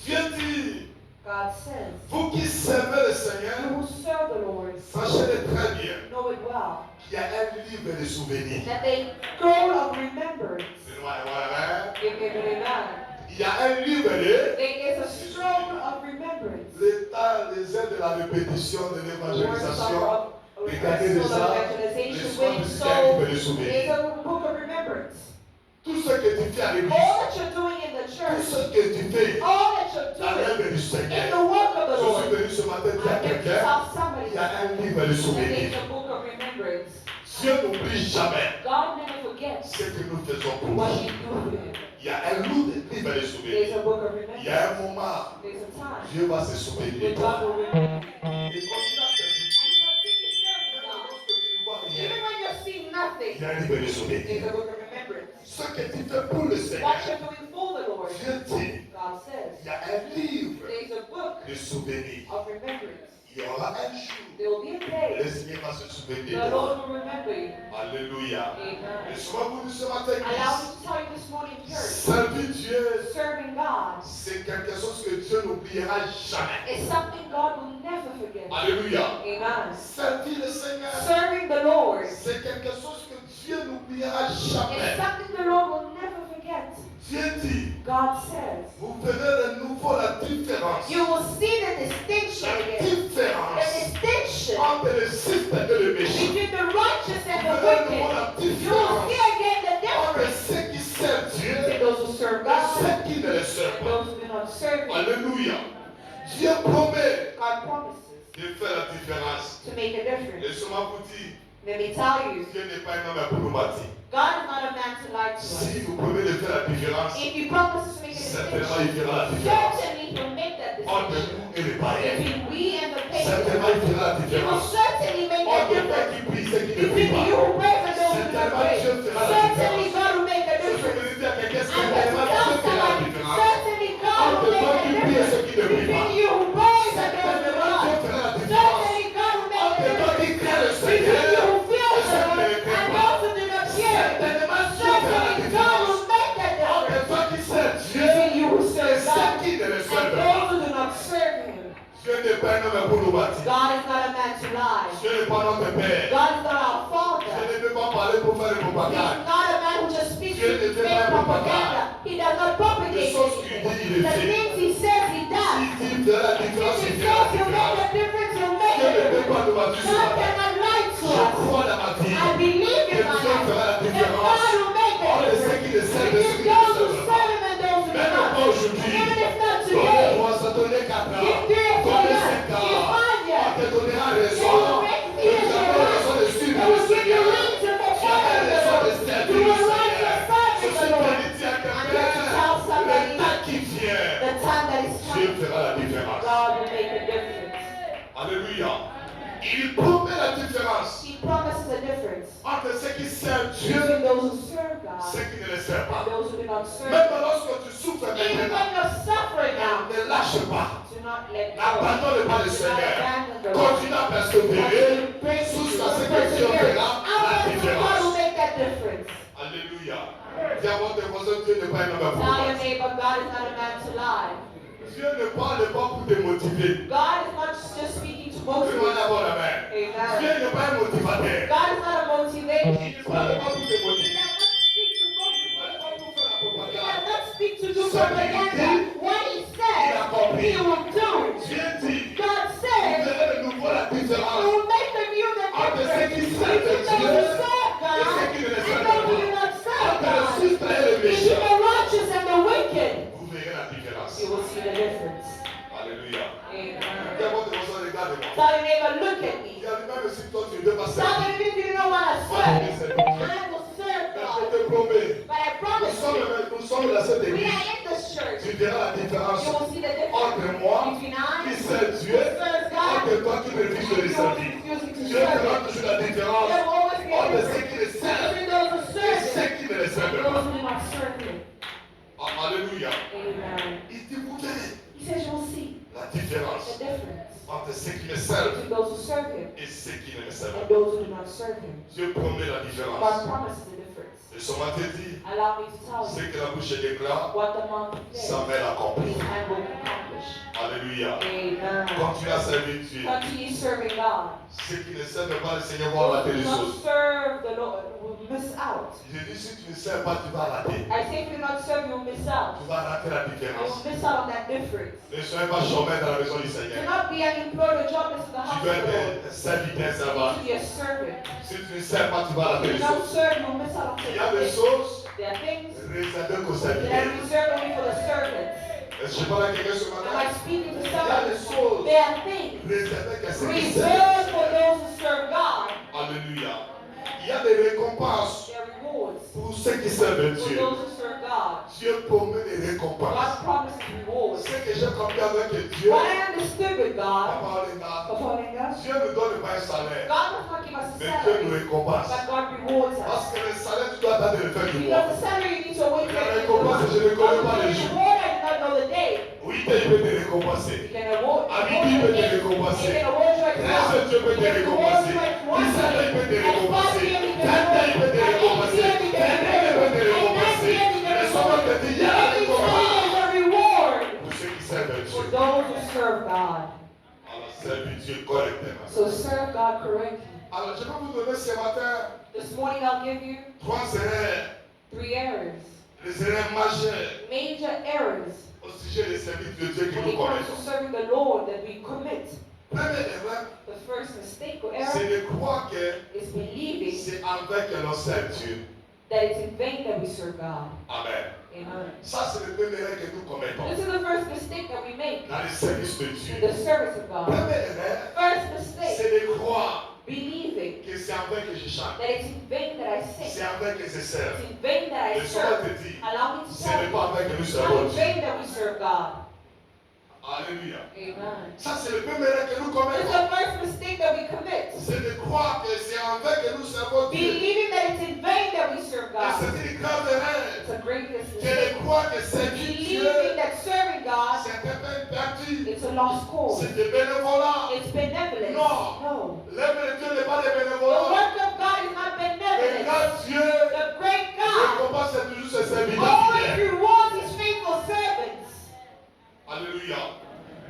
Dieu dit, God says, vous qui servez le Seigneur, you who serve the Lord sachez-le très bien know it well, qu'il y a un livre de souvenirs. that they scroll of remembrance. Il Give it amen. y a un livre de There is a scroll of remembrance. l'état des aides de la répétition de The words l'évangélisation. of Regardez rehearsal déjà, of les evangelization, soins winning de souls. livre de There's souvenirs. a book of remembrance. Tout ce que tu fais à l'église, All that you're doing in the tout church, ce que tu fais all that you're dans doing l'œuvre du in Seigneur. the work of the Je suis Lord, venu ce matin dire à I get to quelqu'un, tell somebody il y a un livre de that souvenirs. there's a book of remembrance. Dieu n'oublie jamais God never forgets ce que nous faisons pour what lui. you do for Him. Il y a un livre de There's souvenirs. a book of Il y a un remembrance. moment, There's a time Dieu va se souvenir de when toi. God will remember. Et continue à servir Dieu. And continue serving Même God. lorsque tu ne vois rien, Even when you're seeing nothing, il y a un livre de there's souvenirs. a book of remembrance. Ce que tu fais pour le Seigneur, What you're doing for the Lord, Dieu dit, God says, il y a un livre there's a book de souvenirs. of remembrance. Il y aura un jour, There will be a day le Seigneur va se souvenir the de toi. Lord will remember you. Alléluia. Et Amen. sois vous ce matin, Allow me to tell you this morning, church, servir Dieu, serving God c'est quelque chose que Dieu n'oubliera jamais. is something God will never forget. Alléluia. Amen. Servir le Seigneur, Serving the Lord is c'est quelque chose que Dieu n'oubliera jamais. something the Lord will never forget. Dieu dit, God says, vous verrez de nouveau la différence. you will see the distinction La again. The différence distinction entre le juste et le méchant. between the righteous Dieu promet God promises de faire la différence. to make a difference. Laissez-moi vous dire, Let me tell you, Dieu n'est pas un homme pour nous mentir. God is not a man to lie to us. Si vous promet de faire la différence, If he promises to make a certainement il distinction, fera la différence. certainly he'll make that Entre distinction. nous et les païens. Between we and the Certainement il pagans, fera la he will différence. certainly make that Entre ceux difference. qui prient et ceux qui ne Between prient pas. you who pray and those who do not pray, certainly God will make a Ce que je difference. veux dire à quelqu'un, And let's certainement tell Dieu fera la somebody, différence. certainly God Entre will ceux make qui a prient et ceux difference. qui ne prient pas. Between you who pray and those who do Certainement Dieu not, fera la différence. certainly God will make a Entre toi qui difference. crains le Between Seigneur you who fear et the ceux qui Lord ne le and craignent pas. those who do not fear, Certainement Dieu fera la certainly God différence. will make that Entre difference. toi qui sers Dieu Between you who et serve ceux God qui ne le and servent pas. those who do not serve Him. Dieu n'est pas un homme pour nous bâtir. God is not a man to lie. Dieu n'est pas notre Père. God is not our Dieu Father. ne peut pas parler pour faire une He's propagande. not a man who just speaks Dieu ne to fait make pas propaganda. He does not propagate Les choses qu'il anything. dit, il les The fait. things he says, he does. S'il dit de la différence, If il he fait la says he'll make différence. a difference, he'll make Dieu a ne peut difference. pas nous bâtir sur God la terre. cannot lie to Je us. crois dans ma vie. I believe Que in my Dieu fera la life. That différence. God will make a Entre ceux difference. qui le servent et ceux Between qui ne le those who servent pas. serve him and those who do Même pas not. aujourd'hui. Even if not today. Donnez-moi ça, donnez 4 ans. Give 3 or 4 Donnez years. 5 ans. Give 5 On years. te donnera They raison. will make Que fear tu in as your raison de life. suivre They le will give you Seigneur. reason to Tu as raison de follow. servir You le will learn to Seigneur. serve Je the suis Lord. béni à I'm going to tell quelqu'un. somebody Le temps qui vient, the time that is Dieu coming. fera la différence. God will make a difference. Alléluia. Il promet la différence He promises a difference entre ceux qui servent Dieu between those who serve et God ceux qui ne le servent and pas. those who do not serve Même God. lorsque tu souffres Even when maintenant, you're suffering now, ne lâche pas. do not let go. N'abandonne pas le Do not Seigneur. abandon the Lord. Continue à persévérer jusqu'à ce que Dieu fera la God will différence. make that difference. Alléluia. Dis à votre voisin, Dieu n'est pas un homme pour Tell your mentir. neighbor, God is not a man to lie. Dieu ne parle pas pour te motiver. God is not just speaking to Tu motivate. dois avoir la main. Dieu Amen. n'est pas un motivateur. God is not a motivator. Il ne parle pas pour te He motiver. does not speak to Il ne motivate. parle pas pour faire la He propagande. does not speak to do propaganda. What he says, he will do. Dieu dit, God vous says, verrez de nouveau la he différence. will make the view the Entre ceux qui difference servent between those Dieu who serve God et ceux qui ne le and servent those who do pas. not serve Entre le God. juste et le Between méchant. the righteous and the wicked, Vous verrez la différence. you will see the difference. Alléluia. Amen. Dis à votre voisin, regarde-moi. Tell your neighbor, look at me. Il a dit, même si toi tu ne veux pas Tell servir, them if you don't want to moi je vais serve, servir. I will serve Mais je God. te promets, But I promise you, nous sommes dans cette we église. are in this church. Tu verras la différence You will see the entre difference moi between qui I sers Dieu, who serves God entre toi qui me and refuses de le you servir. refusing to Dieu serve fera Him. toujours la différence There will always be a entre ceux difference qui le servent between those who et serve ceux Him qui ne le and servent those pas. who do not serve Him. Alléluia. Amen. Il dit, vous verrez He says you will see la the différence difference entre ceux qui le servent between those who serve Him et ceux qui ne le servent and pas. those who do not serve Him. Dieu promet la God différence. promises the difference. Et ce matin dit, Allow me to tell ce you que la bouche déclare, what the mouth sa says, main l'accomplit. His hand will accomplish. Alléluia. Amen. Continue à servir Dieu. Continue serving God. Ceux qui ne servent pas le Seigneur vont rater Those les who do not choses. serve the Lord will miss out. Je dis, si tu ne sers pas, tu vas rater. I say if you do not serve, you will miss out. Tu vas rater la You différence. will miss out on that difference. Ne soyez pas chômeur dans la maison du Do Seigneur. not be unemployed or jobless in the Tu house of dois the Lord. être un serviteur, You servant. need to be a servant. Si tu ne sers pas, tu vas rater If les you don't choses. serve, you will miss out on Il y a des things. choses There are things réservées qu'aux that are serviteurs. reserved only for the servants. Est-ce que je parle à quelqu'un ce Am matin? I speaking to Il y a somebody? des choses There are things réservées qu'à ceux qui reserved for servent. those who serve God. Alléluia. Il y a des récompenses There are rewards pour ceux qui servent for Dieu. those who serve God. Dieu promet des récompenses. God promises rewards. Ce que j'ai compris avec Dieu, What I understood with God, Papa, les gars, upon us, Dieu ne donne pas un salaire, God does not give us a mais Dieu nous salary, récompense. but God rewards us. Parce que le salaire, tu dois attendre le fin du mois. Because the salary you need to wait La for it. récompense, je ne connais pas les The jours. reward I do not know the day. Oui, Dieu peut te récompenser. You can award. À midi, il peut te récompenser. You can award right now. 13 Dieu peut te récompenser. 17 il peut te récompenser. 22 il peut te récompenser. 21 il peut te récompenser. Le Seigneur te dit, il y a la récompense There's a reward pour ceux qui servent for Dieu. those who serve God. Alors, servez Dieu correctement. So serve God correctly. Alors, je vais vous donner ce matin This morning I'll give you 3 erreurs, 3 errors, les erreurs majeures major errors au sujet des services de Dieu que when nous it comes connaissons. to serving the Lord that we commit. Première erreur, The first mistake or c'est error de croire que is believing c'est avec que l'on sert Dieu. that it's in vain that we serve God. Amen. Amen. Ça, c'est le premier erreur que nous commettons This is the first mistake that we make dans le service de in Dieu. the service of God. Première erreur, First mistake, c'est de croire believing que c'est en vain que je chante. that it's in vain that I C'est sing. en vain que je sers. It's in vain that I Laisse-moi serve. te dire, Allow me to ce tell n'est you, pas en vain que nous it's servons not in Dieu. vain that we serve God. Alléluia. Amen. Ça, c'est le premier erreur que nous It's commettons. the first mistake that we commit. C'est de croire que c'est en vain que nous servons Dieu. Believing that it's in vain that we serve Et God. c'est une grave erreur. It's a greatest Que mistake. de croire que servir Dieu, Believing that serving God, c'est un peine perdue. it's a lost cause. C'est de bénévolat. It's benevolence. No. No. L'œuvre de Dieu n'est pas de The bénévolat. work of God is not Le benevolence. grand Dieu The great God récompense toujours ses serviteurs always fidèles. rewards his faithful servants. Alléluia.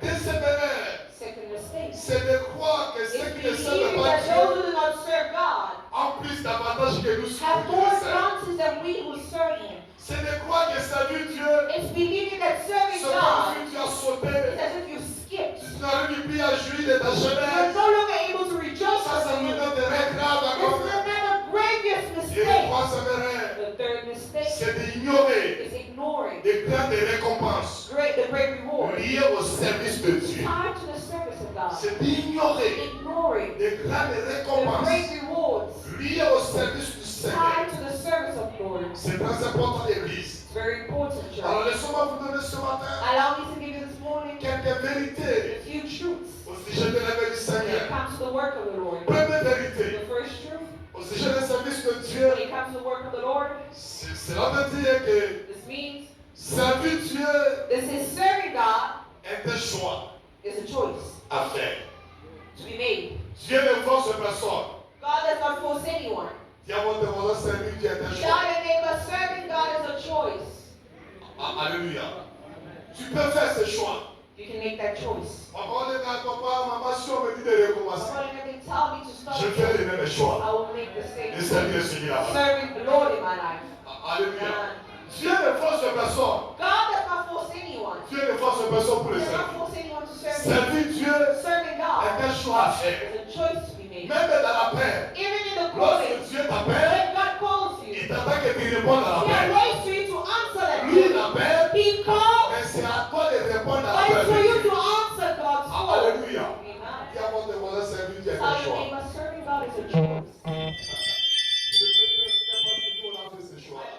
Deuxième erreur, Second mistake. c'est de croire que It's ceux qui ne servent believing pas that Dieu those who do not serve God ont plus d'avantages que nous have qui more le servent. advantages than we who serve him. C'est de croire que servir Dieu, It's believing that serving c'est comme God si tu as sauté, is as if you skipped. tu n'arrives plus à jouir de ta You're jeunesse. no longer able to rejoice Ça, c'est in une him. autre erreur grave This encore. is another grievous Et la mistake. troisième erreur, The third mistake c'est d'ignorer is ignoring les grandes récompenses the great reward. liées au service de Dieu. Tied to the service of God. C'est d'ignorer Ignoring les grandes the récompenses great rewards liées au service du Seigneur. tied to the service of the Lord. C'est très important, l'Église. It's very important, Alors, church. laissez-moi vous donner ce matin Allow me to give you this morning quelques vérités a few truths au sujet de l'œuvre du when it Seigneur. comes to the work of the Lord. Première vérité The first truth, au sujet du service de Dieu, when it comes to the work of the Lord, cela veut dire que this means servir Dieu this is serving God est un choix is a choice à faire. to be made. Dieu ne force personne. God does not force anyone. Dis à votre voisin, servir Dieu est un Tell choix. your neighbor, serving God is a choice. Ah, alléluia. Tu peux faire ce choix. You can make that choice. Papa, maman, si on me dit de recommencer, Somebody can tell me to stop. je fais les mêmes choix. I will make the Et same servir le choice. Seigneur là-bas. Serving the Lord in my life. Ah, alléluia. Dieu ne force personne. God does not force anyone. Dieu ne force personne pour He le does not servir. force anyone to serve him. Servir Dieu Serving est God un choix à faire. is a choice to be made. Même dans la paix, Even in the lorsque calling, Dieu t'appelle, when God calls you, il t'attend que tu répondes à la He paix. waits for you to answer that Lui, call. l'appelle, He calls, mais c'est à toi de répondre à but la it's for you paix. to answer God's Ah, call. alléluia. Amen. Dis à votre voisin, servir Dieu est Tell un your choix. neighbor, serving God is a choice.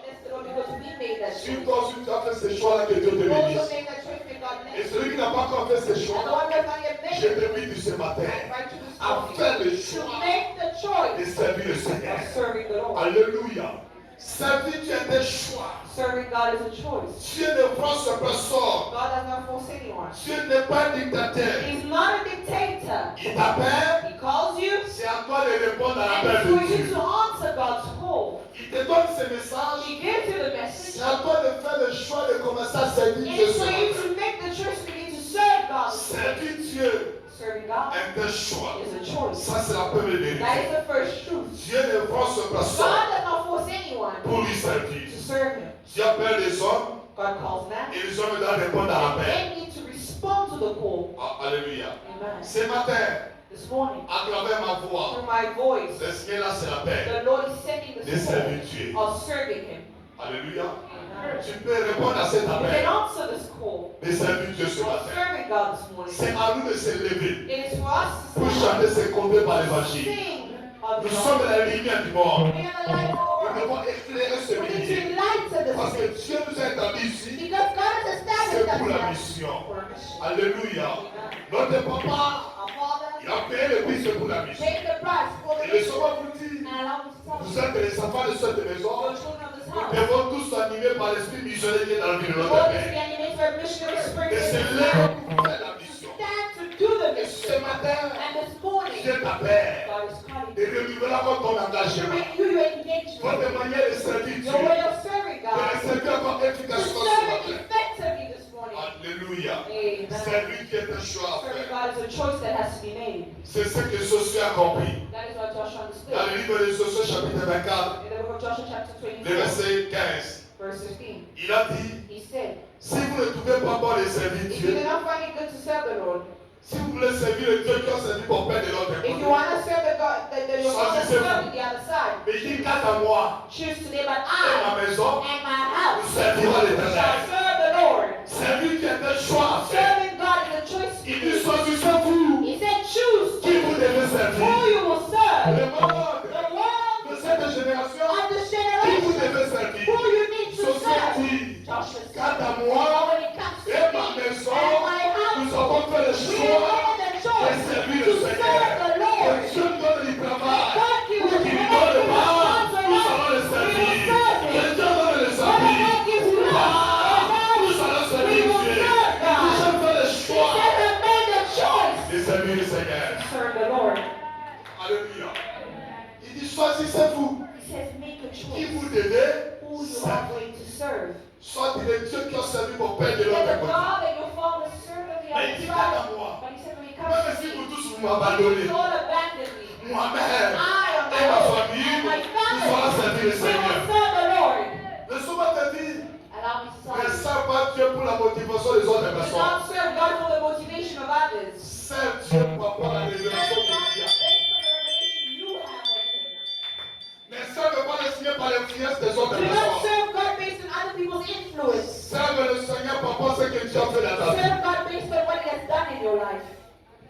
That's the Lord because we made that Si choice. toi aussi tu as fait ce choix-là, que Dieu te You also bénisse. made that choice, may God Et bless you. celui qui n'a pas encore fait ce And the choix, one that not yet je made it, te dis ce matin, I invite you this à morning faire le to choix make the de choice servir le Seigneur. of serving the Lord. Alléluia. Servir Dieu est un choix. Serving God is a choice. Dieu ne force personne. God does not force anyone. Dieu n'est pas un dictateur. He's not a dictator. Il t'appelle, He calls you, c'est à toi de répondre à and l'appel it's de for you Dieu. to answer God's call. Il te donne ce message, He gives you the message. c'est à toi de faire le choix de commencer à servir It Dieu is ce for you matin. to make the choice to begin to serve God. Servir Dieu Serving God est un choix. is a choice. Ça, c'est la première vérité. That is the first truth. Dieu ne force personne God does not force anyone pour lui servir. to serve Him. Dieu appelle les hommes God calls man. et les hommes doivent répondre à And l'appel. they need to respond to the call. Ah, alléluia. Amen. Ce matin, This morning, à travers ma voix, through my voice, le Seigneur là, c'est l'appel the Lord is sending de the servir call Dieu. of serving Him. Alléluia. Amen. Tu peux répondre à cet You appel can answer this call de servir Dieu ce of matin. serving God this morning. C'est à nous de se lever It is for us to pour chanter ce qu'on veut par l'évangile. sing of Nous the sommes Lord. la lumière du monde. We are the light of the Nous world. devons éclairer ce We need to milieu. enlighten Parce the que city. Dieu nous a établis ici, Because God has c'est established us pour la here mission. for a mission. Alléluia. Amen. Notre papa, Our Father il a payé le prix c'est pour la mission. paid the price for the Et mission. laissez-moi vous dire, And allow me to tell vous you, êtes les enfants de cette maison, your children of this nous house, devons tous animés par l'esprit missionnaire qui est dans le milieu de all notre this Père. animated by missionary spirit Et c'est in là us. pour faire la mission. Stand to do the Et mission. ce matin, And this morning, Dieu t'appelle God is calling de renouveler encore ton to engagement. renew your engagement. Votre manière de servir Dieu, Your way of serving de le God. servir encore To efficacement ce serve matin. it effectively this morning. Alléluia. Amen. Servir Dieu est un choix à Serving faire. God is a choice that has to be made. C'est ce que Josué a compris. That is what Joshua Dans understood. le livre de Josué chapitre 24, In the book of Joshua chapter le 24, verset 15, verse 15, il a dit, he said, si vous ne trouvez pas bon de servir if you do Dieu, not find it good to serve the Lord, Si vous voulez servir le Dieu qui a servi mon Père de l'autre If you côté, want to serve the God that your father served on the other side, mais il dit quant à moi choose today, but et ma I maison, and my nous house servirons shall l'Éternel. serve the Lord. C'est lui qui a un choix à faire. Serving God is a choice. Il dit choisissez-vous He said, choose qui vous devez servir. who you will serve. Le monde The world de cette génération, of this qui vous generation, devez servir. who you need to Ceci serve. dit, Joshua quant said, à but moi when it comes to et ma me maison, and my nous house, avons fait le we choix made the de choice servir to le Seigneur. serve the Lord. Que Dieu nous donne du travail. God gives Ou us qu'il ne whatever donne He pas, wants or nous not, allons le we servir. will serve Que Him. Dieu donne le Whatever servir. God gives you Ah, not, nous allons we servir will Dieu. serve Il dit, God. je fais le He choix said, I made the choice de servir le Seigneur. to serve the Lord. Alléluia. Il dit, choisissez-vous He says, make a qui choice vous devez who you are servir. going to serve. Soit il est Dieu qui a servi mon Père de He said, l'autre the côté. God that your father served on the Mais il other dit, quant à side. moi, But he said, when it même comes to si me, vous tous vous you m'abandonnez, all abandon me. moi-même I am et ma my famille, and my nous allons family. servir We le will Seigneur. serve the Lord. Laisse-moi te dire, Allow me to ne serve. serve pas Dieu pour la motivation des autres Do personnes. not serve God for the motivation of others. Serve Dieu pour avoir la Serve révélation God de Dieu. based on the revelation you have of Him. Ne serve pas le Seigneur par l'influence des autres Do not personnes. serve God based on other people's influence. Serve le Seigneur pour voir ce que Dieu a fait dans ta vie. Serve God based on what He has done in your life.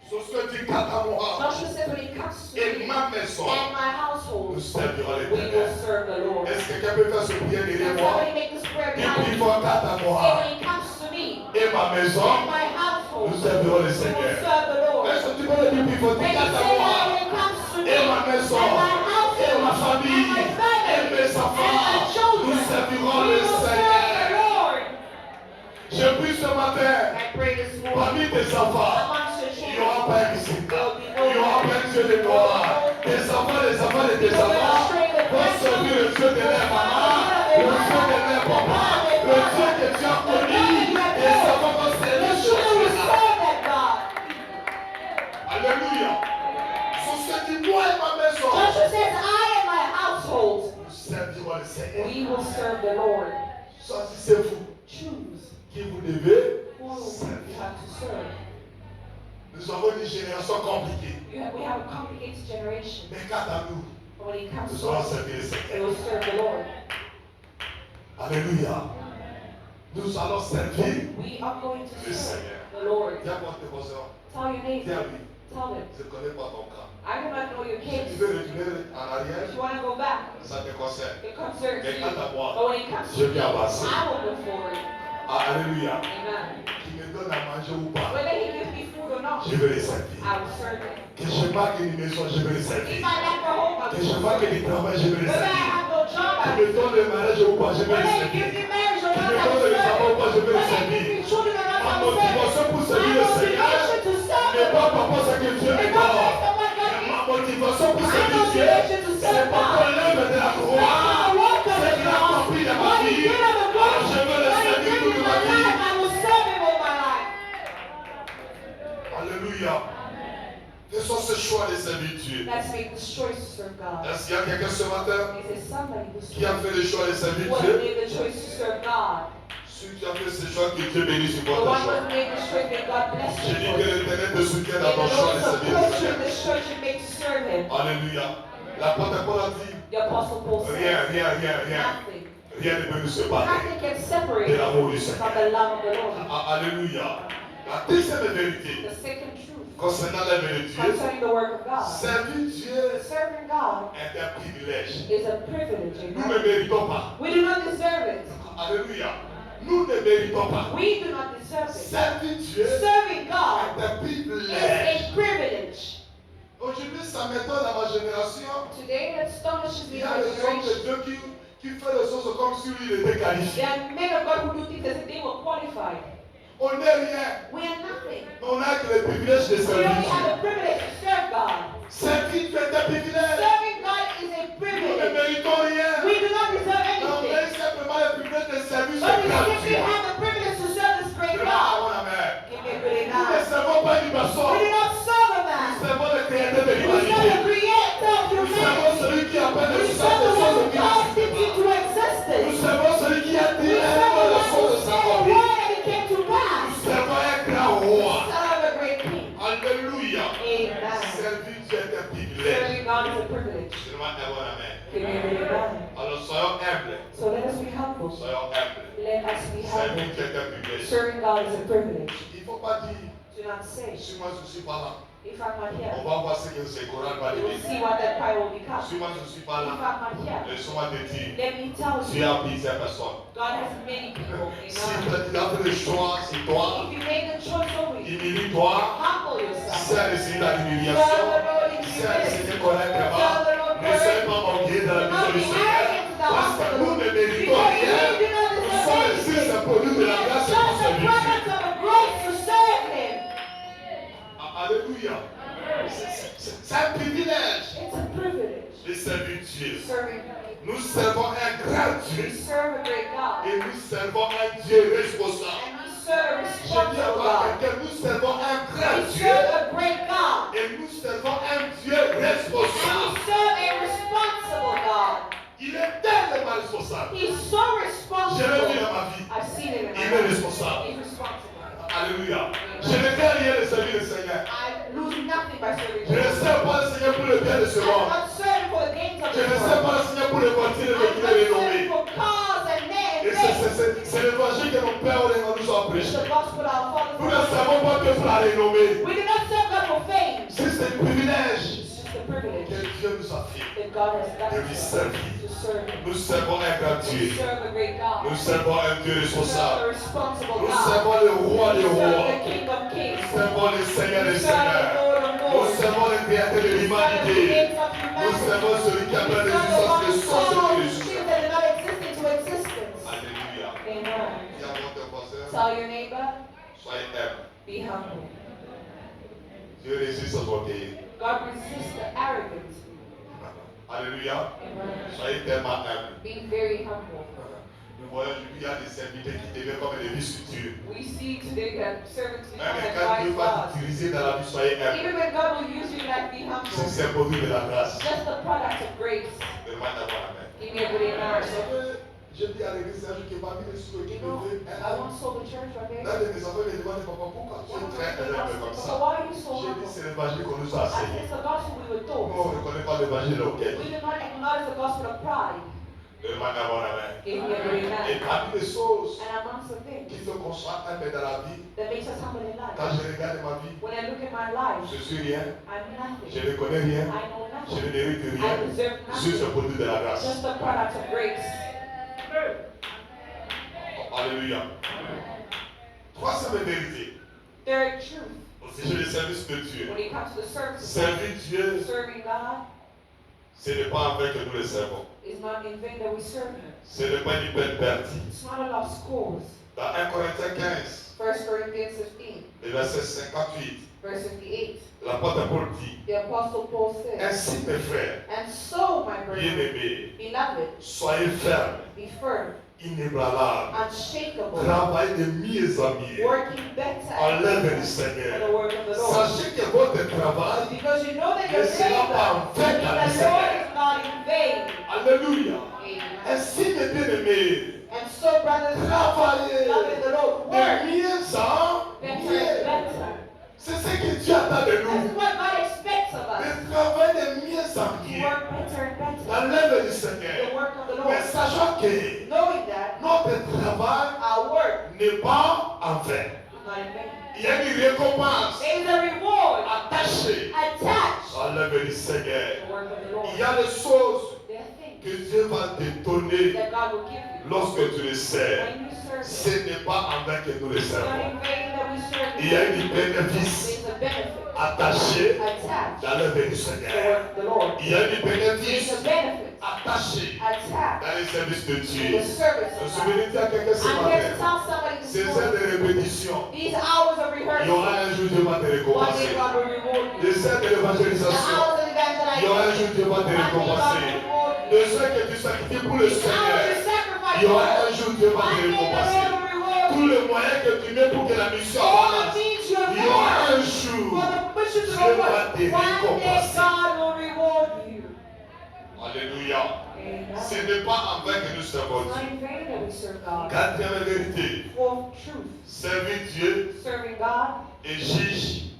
Sur ce que dit quant à moi Joshua said, when it comes to et me ma maison, and my nous household, servirons we will l'Éternel. serve the Lord. Est-ce que quelqu'un peut faire ce prière derrière Can moi? somebody make this prayer Et behind puis, me? quant à Say, moi when it comes to me et ma maison, and my household, nous servirons le we will Seigneur. serve the Lord. Est-ce que tu peux le dire plus fort? Dis Can you quant à say moi that when it comes to me et ma maison and my et household ma famille and my et family mes and my enfants, children, nous servirons we le will serve the Seigneur. Lord. Je prie ce matin, I pray this morning parmi tes enfants, amongst your il n'y aura children, pas un visiteur, il n'y aura pas un Dieu de gloire. Tes enfants, les enfants de tes enfants vont servir le Dieu de leur maman, le Dieu de leur papa, le Dieu que tu as connu. Tes enfants vont the servir ce children will Dieu-là. serve that God. Alléluia. Sur ce dit, moi et ma maison, Joshua says, I and my household, nous servirons le Seigneur. we will serve the Lord. Choisissez-vous Choose qui vous devez who you servir. have to serve. Nous avons une génération compliquée. We have a complicated generation. Mais quant à nous, But when it comes nous to allons us, servir le we Seigneur. will serve the Lord. Alléluia. Nous allons servir We are going to le serve Seigneur. the Lord. Viens voir tes voisins. Tell your Dis à neighbor. lui, Tell them. je ne connais pas ton cas. I do not know your Si kids. tu veux retourner en arrière, If you want to go back, ça te concerne. it concerns Mais you. quant à moi, But when it comes je to me, viens avancer. I will go forward. Ah, alléluia. Amen. Qu'il me donne à manger ou pas, Whether he gives me food or not, je vais les servir. I will serve him. Que je marque une maison, je vais les If servir. I lack a home, I Que will je serve marque him. du travail, je vais les Whether I servir. have no job, I Qu'il will me donne le mariage ou pas, je vais les Whether he servir. gives me marriage or Qu'il not, me I donne will les serve enfants ou him. pas, je vais les Whether he servir. gives me children or not, Ma I will serve motivation him. pour My servir le Seigneur motivation to serve n'est him pas par rapport à ce que Dieu me is not donne. based on what God Mais ma gives. motivation pour My servir Dieu, motivation to c'est serve pour God. qu'on l'œuvre de la croix. C'est qu'il a accompli dans ma What he vie. did on the Alors cross, je veux le what he servir did toute in ma my vie. life, I will serve him all my life. Alléluia. Faisons ce choix de servir Dieu. Let's make this choice to serve God. Est-ce qu'il y a quelqu'un ce matin Is there somebody who's qui a fait le choix de servir who has Dieu? made the choice to serve God? Celui qui a fait ce choix, que Dieu bénisse sur The votre one who choix. has made the choice, may God bless Je dis you. que l'Éternel te soutient May dans the ton choix Lord de servir support le you in Seigneur. this church and make to serve Him. Alléluia. L'apôtre Paul a dit, The Apostle Paul said, rien nothing, ne peut nous séparer nothing can separate de l'amour du you from Seigneur. the love of the Lord. Alléluia. La deuxième vérité The second truth concernant la vérité, concerning the work of God, servir Dieu serving God est un privilège. is a privilege. Nous ne méritons pas. We do not deserve it. Alléluia. Nous ne méritons pas. We do not deserve it. Servir Dieu Serving God est un is privilège. a privilege. Aujourd'hui, ça m'étonne dans ma génération. Today, it astonishes me Il y in a my des hommes de generation. Dieu qui font les choses comme si lui il était There qualifié. are men of God who do things as if they were qualified. On n'est rien. We are nothing. Mais on n'a que le privilège de We servir only Dieu. have the privilege to serve God. Servir Dieu est un privilège. Serving God is a Nous ne privilege. méritons rien. We do not deserve On anything. a simplement le privilège de servir ce But we grand simply Dieu. have the privilege to serve this great C'est God. là mon amen. Give me a good Nous ne amen. servons pas une We personne. do not serve a Nous man. servons le créateur de We serve the l'humanité. creator of Nous servons humanity. celui qui appelle We les serve the one who choses calls things qui into Nous existence. servons celui qui a dit We serve un the mot de one who choses de said a s'accomplir. word and it came to Nous pass. servons un grand roi. We serve a great king. Alléluia. un bon amen. Give me a big amen. Alors soyons humbles. So let us be humble. Soyons humbles. Let us be Servir humble. Dieu est un privilège. Serving God is a privilege. Il ne faut pas dire, Do not say, si moi je ne suis pas là, if I'm not on here, va voir ce que ce courant va you will devenir. see what that cry will become. Si moi je ne suis If pas I'm là, not here, laisse-moi te dire, let me tell Dieu you, a pris ces personnes. God has many people in Si mind. tu as fait le choix, c'est toi, If you make the choice over you, humilie-toi, humble yourself. c'est le signe de l'humiliation, c'est le signe correctement. Ne soyez pas orgueilleux dans la mission du Seigneur, parce que nous ne méritons rien. Nous sommes les fils et produits de la grâce et de son service. Alléluia. C'est un privilège It's a privilege de servir Dieu. serving. Nous servons un grand We Dieu serve a great God. et nous servons un Dieu responsable. And we serve a Je dis responsible à God. quelqu'un, nous servons un grand We Dieu serve a great God. et nous servons un Dieu And we responsable. serve a responsible God. Il est tellement responsable. He's so Je l'ai vu responsible. dans ma vie. I've seen him in Il my est life. responsable. He's responsible. Alléluia. Je ne fais rien de servir le Seigneur. I lose nothing by serving Je ne God. sers pas le Seigneur pour le bien de ce I'm monde. not serving for the gains of Je this ne sers world. pas le Seigneur pour les voitures et I'm les not guider les serving nommés. for cars and men Et and things. c'est l'évangile que nos pères nous ont It's prêché. the gospel our Nous ne fathers. servons pas que pour la renommée. We do not serve God for fame. C'est un privilège It's just a que privilege Dieu nous a fait that God has de done lui to servir. serve Him. Nous servons un grand We Dieu. serve a great God. Nous servons un Dieu We serve a responsable. responsible Nous God. servons le roi We des serve rois. the King of Kings. Nous servons le Seigneur We des serve the seigneurs. Lord of Nous Lords. servons le créateur de We serve the l'humanité. creator of Nous humanity. servons celui qui a We plein serve the d'existence one de who sens et called de things Jésus. that did not exist into existence. Alléluia. Amen. Dis à ton voisin, Tell your neighbor, soyez humble. be humble. Dieu résiste aux orgueilleux. God resists the arrogant. Alléluia. Amen. Soyez tellement humble. Be very humble. Nous voyons aujourd'hui, il y a des serviteurs qui deviennent comme des vies structures. We see today that servants become Même like quand Dieu wise va gods. t'utiliser dans la vie, soyez humble. Even when God will use you, like be humble. C'est un produit de la grâce. Just the product of grace. Demande à mon amen. Give me a good amen. Vous savez, je dis à l'église un jour que parmi les sous You qui know, me I once told the church one day, l'un de mes enfants me demande, papa, pourquoi tu es très humble comme so ça? why are you so J'ai dit, humble? c'est l'évangile qu'on nous a I said, enseigné. it's the gospel we were Nous, on told. ne connaît pas l'évangile auquel. We do not acknowledge the gospel of pride. Demande à mon amen. Give me a good Et amen. parmi les choses And amongst the things qui font qu'on soit humble dans la vie, that makes us humble in quand life, je regarde ma vie, when I look at my life, je suis rien, I'm nothing. je ne connais rien, I know je nothing. ne mérite I rien, deserve juste un nothing. produit de la grâce. Just the product of grace. Alléluia. Troisième vérité, Third truth, au sujet du service de Dieu. when it comes to the service, Servir Dieu, serving God ce n'est pas en vain que nous le servons. is not in vain that we serve Him. Ce n'est pas une peine perdue. It's not a lost cause. Dans 1 Corinthiens 15, 1 Corinthians 15, le verset 58, verse 58, l'apôtre Paul dit, the Apostle Paul said, ainsi mes frères, and so, my brethren, bien-aimés, beloved, soyez fermes, be firm, inébranlables, unshakable, travaillez de mieux en mieux, working better en l'œuvre du for the Seigneur. work of the Lord. Sachez que votre travail, Because you know that your ne sera pas labor en vain in dans le the Lord Seigneur. is not in vain. Alléluia. Amen. Ainsi mes bien-aimés, And so, brothers and sisters, travaillez beloved in the Lord, de work mieux en better and mieux. better. C'est ce que Dieu attend de This nous. is what God expects of us. De travailler de mieux en To mieux work better and better. dans l'œuvre du The Seigneur. work of the Mais Lord. sachant que Knowing that notre travail our work n'est pas en vain. is not in vain. Il y a une récompense There is a reward attachée attached à l'œuvre du to Seigneur. the work of the Lord. Il y a des choses There are things que Dieu va te donner that God will give you lorsque tu le sers. when you serve Ce Him. n'est pas en vain que nous le It's not servons. in vain that we serve Il y a Him. une bénéfice There's a benefit attaché attached dans l'œuvre du to the Seigneur. work of the Lord. Il y a une There's bénéfice a benefit attaché attached dans les services de to Dieu. the service Je of suis God. venu dire à quelqu'un ce I'm here to matin, tell somebody this ces heures morning, de répétition, these hours of il y aura rehearsal, un jour Dieu va te one day récompenser. God will reward you. Les heures de The l'évangélisation, hours of il y aura un jour evangelization, Dieu va te one day God récompenser. will reward you. De ceux que tu sacrifies pour le These hours Seigneur, of sacrifice, il y aura un jour Dieu va te one day the récompenser. Lord will reward Tous you. les moyens que tu mets pour que la mission All the avance, things you have il y aura un done jour. for the mission to Dieu the va work, te one day récompenser. God will reward you. Alléluia. Amen. Ce n'est pas en vain que nous servons It's not Dieu. in vain that we serve God. Quatrième vérité, Fourth truth, servir Dieu serving God, exige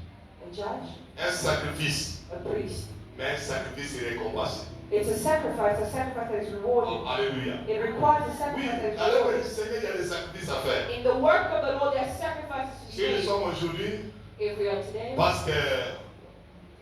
a judge, un sacrifice, a priest, mais un sacrifice récompensé. It's a sacrifice that is rewarded. Oh, alléluia. It requires a Oui, sacrifice that is alors rewarded. le Seigneur, il y a des sacrifices à faire. In the work of the Lord, there are sacrifices to Si nous make. sommes aujourd'hui, If we are today, parce que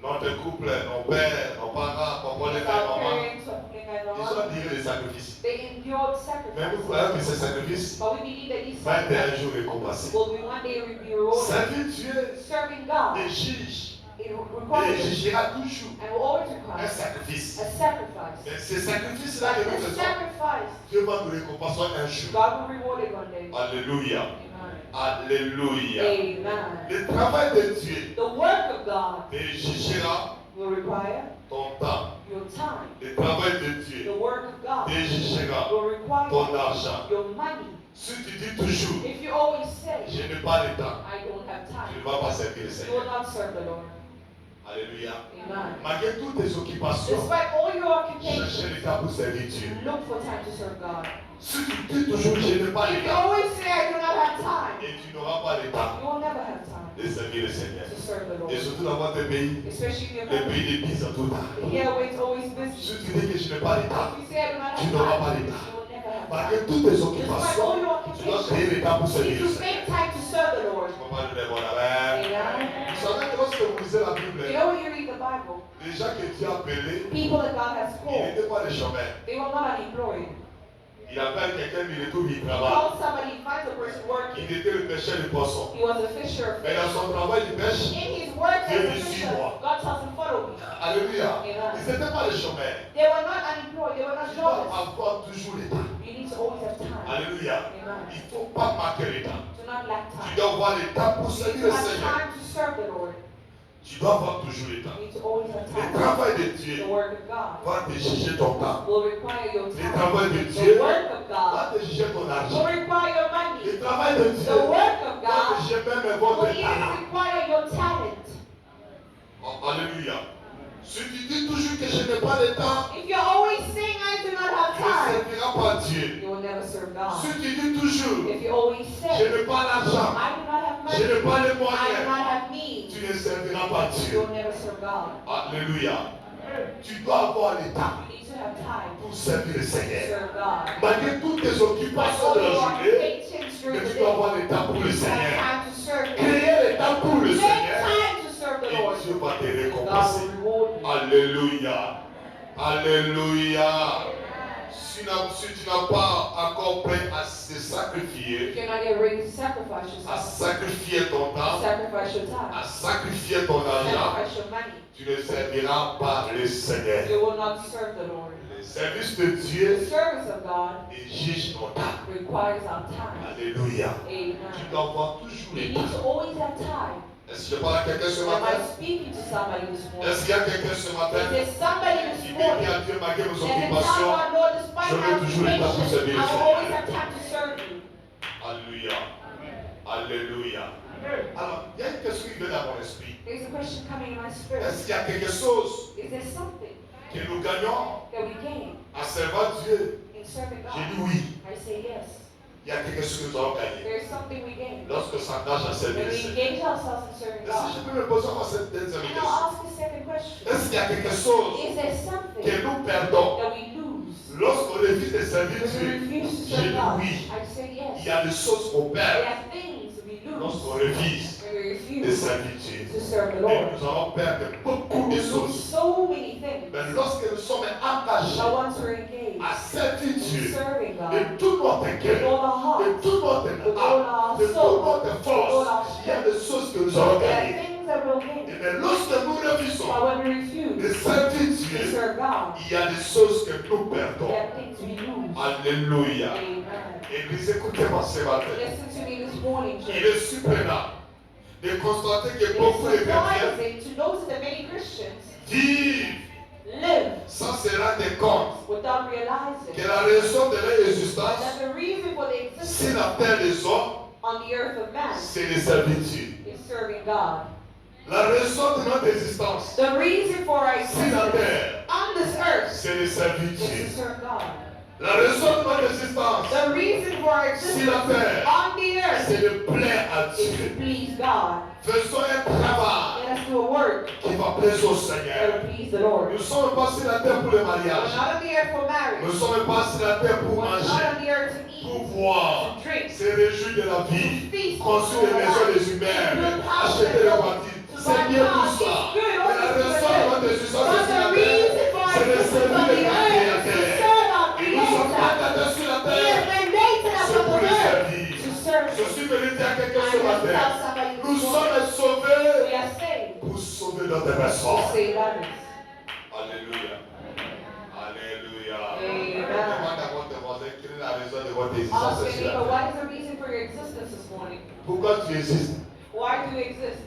notre couple, nos pères, nos parents, papa, les our pères, maman, parents, ils ont dit des sacrifices. they endured Mais nous sacrifices. croyons que ces sacrifices But we believe that these vont être un sacrifices jour récompensés. will be one day be rewarded. Servir Dieu Serving God, et juge, it et requires jugera toujours and will always un require sacrifice. a sacrifice. Et ces sacrifices-là que But nous this faisons, sacrifice, Dieu va nous récompenser un jour. God will reward it one day. Alléluia. Amen. Alléluia. Amen. Le travail de Dieu The work of God te jugera will require ton temps. your time. Le travail de The Dieu work of God te jugera will require ton argent. your money. Si tu dis toujours, If you always say, je n'ai pas le temps, I don't have tu time, ne vas pas servir le you will Seigneur. not serve the Lord. Alléluia. Amen. Malgré toutes tes occupations, Despite all your occupations, cherchez le temps pour servir Dieu. look for time to serve God. Si tu dis toujours, je n'ai pas If le you temps, always say, I do not have time, et tu n'auras pas le temps you will never have time de servir le Seigneur. to serve the Et Lord. surtout dans votre pays, Especially if le you're pays des bises en tout temps. here where it's always busy. Si tu dis que je n'ai pas le temps, If you say, I do not tu have n'auras pas time, le you temps. will never have Malgré time. toutes tes Despite all occupations, your tu dois occupations, créer le temps pour servir if le you Seigneur. make time to serve the Lord. Je ne peux pas le dire, mon amen. Amen. Vous savez que lorsque vous lisez la Bible, You know when you read the Bible, les gens que Dieu a appelés, people that God has ils called, n'étaient pas des chômeurs. they were not unemployed. Il appelle quelqu'un, il retrouve, il He travaille. called somebody, he finds a person working. Il était le pêcheur de poissons. He was a fisher of Mais dans fish. son travail de pêche, In his work as Dieu a dit, fisher, suis-moi. God tells him, follow me. Alléluia. Amen. Ils n'étaient pas des chômeurs. They were not unemployed, they were not Tu dois jobless. avoir toujours le temps. You need to always have time. Alléluia. Amen. Il ne faut pas manquer le temps. Do not lack Tu time. dois avoir le temps pour You servir need le to have Seigneur. time to serve the Lord. Tu dois avoir toujours le temps. You need to always have Le time. travail de The Dieu work of God va te juger ton temps. will require your Le time. travail de The Dieu work of God va te juger ton will argent. require your money. Le travail de Dieu The work of va te God juger même will votre even talent. require your talent. Oh, alléluia. Si tu dis toujours que je n'ai pas le temps, If you're always saying, I do not have tu ne time, serviras pas Dieu. you will never serve God. Si tu dis toujours, If you always je say, n'ai pas l'argent, I do not have je money, n'ai pas les I do moyens, not have means, tu ne serviras pas you Dieu. will never serve God. Alléluia. Tu dois avoir le temps You need to have time pour servir le to Seigneur. serve God. Malgré toutes tes But occupations all de la your journée, occupations mais during the tu day, dois avoir le temps pour le you have Seigneur. time to serve Him. Créer le temps pour le Make Seigneur time to serve the et Lord. Dieu va te God récompenser. will reward you. Alléluia. Alléluia. Si tu n'as pas encore prêt à se If sacrifier, you're not yet ready to sacrifice à yourself, sacrifier ton temps, sacrifice your time, à sacrifier ton argent, sacrifice your money, tu ne serviras pas le Seigneur. you will not serve the Lord. Le service de The Dieu service of God exige ton temps. requires our time. Alléluia. Tu Amen. dois avoir toujours You le need temps. to always have time. Est-ce que je parle à quelqu'un ce Am matin? I speaking to somebody this morning? Est-ce qu'il y a quelqu'un ce Is matin there somebody qui this dit morning à Dieu, malgré mes that can tell occupations, God, Lord, despite je my veux toujours le temps pour occupation, servir I le will Seigneur. always have time to serve you? Alléluia. Alléluia. Alors, il y a une question qui vient dans mon esprit. There's a question coming in my spirit. Est-ce qu'il y a quelque chose Is there something que nous gagnons that we gain en servant Dieu? in serving J'ai dit God? oui. I say yes. Il y a quelque chose que nous allons gagner There's something we gain lorsque on s'engage à servir when le we Seigneur. engage ourselves in serving Est-ce que je God. peux me poser encore cette deuxième And question? I'll ask a second question. Est-ce qu'il y a quelque chose Is there something que nous perdons that we lose lorsqu'on refuse de servir when we Dieu? refuse to J'ai serve dit God? oui. I say Il yes. y a des choses qu'on There perd are things we lose lorsqu'on refuse when we de refuse servir Dieu. to serve the Et Lord. nous allons perdre beaucoup We de lose choses. so many things. Mais lorsque nous sommes engagés But once we're engaged à servir in Dieu serving God de tout notre with cœur, all our heart, de toute notre with all âme, our de toute soul, notre with all force, our il y a strength, des choses que nous allons there are gagner. things that we'll Et gain. bien lorsque nous refusons But when we de refuse servir to Dieu, serve God, il y a des choses que nous there perdons. are things we lose. Alléluia. Amen. Église, écoutez-moi ce matin. Listen to me this morning, Il church. est surprenant de constater que It beaucoup de is chrétiens surprising to notice that many Christians vivent live sans se rendre compte without realizing que la raison de leur existence that the reason for the sur existence la terre des hommes, on the earth of man c'est de servir Dieu. is serving God. La raison de notre existence The reason for our sur la existence terre, on this earth c'est de servir is to Dieu. serve God. La raison de notre existence The reason for our sur la existence terre, on the earth c'est de plaire à is to Dieu. please God. Faisons un travail Let us do a work qui va plaire au that Seigneur. will please the Lord. Nous ne sommes pas sur la terre pour le We're mariage. not on the earth for Nous ne marriage. sommes pas sur la terre pour We're not manger, on the earth to pour eat, boire, to drink, se réjouir de la vie, to feast, construire des maisons des humains, acheter des voitures. C'est bien tout ça. Mais la raison de notre existence but sur la the terre, reason for our c'est de existence servir on le the earth is to Créateur. serve our Et nous sommes Creator. mandatés sur la He has terre. mandated us C'est on pour the le earth servir. to serve Je Him. suis venu dire à quelqu'un ce I want to matin, tell somebody nous this morning, sommes sauvés we are saved pour sauver notre to personne. save others. Alléluia. Alléluia. Amen. Demande à votre voisin quelle est la raison de votre existence Ask your sur la neighbor, terre. what is the reason for your existence this morning? Pourquoi tu existes? Why do you exist?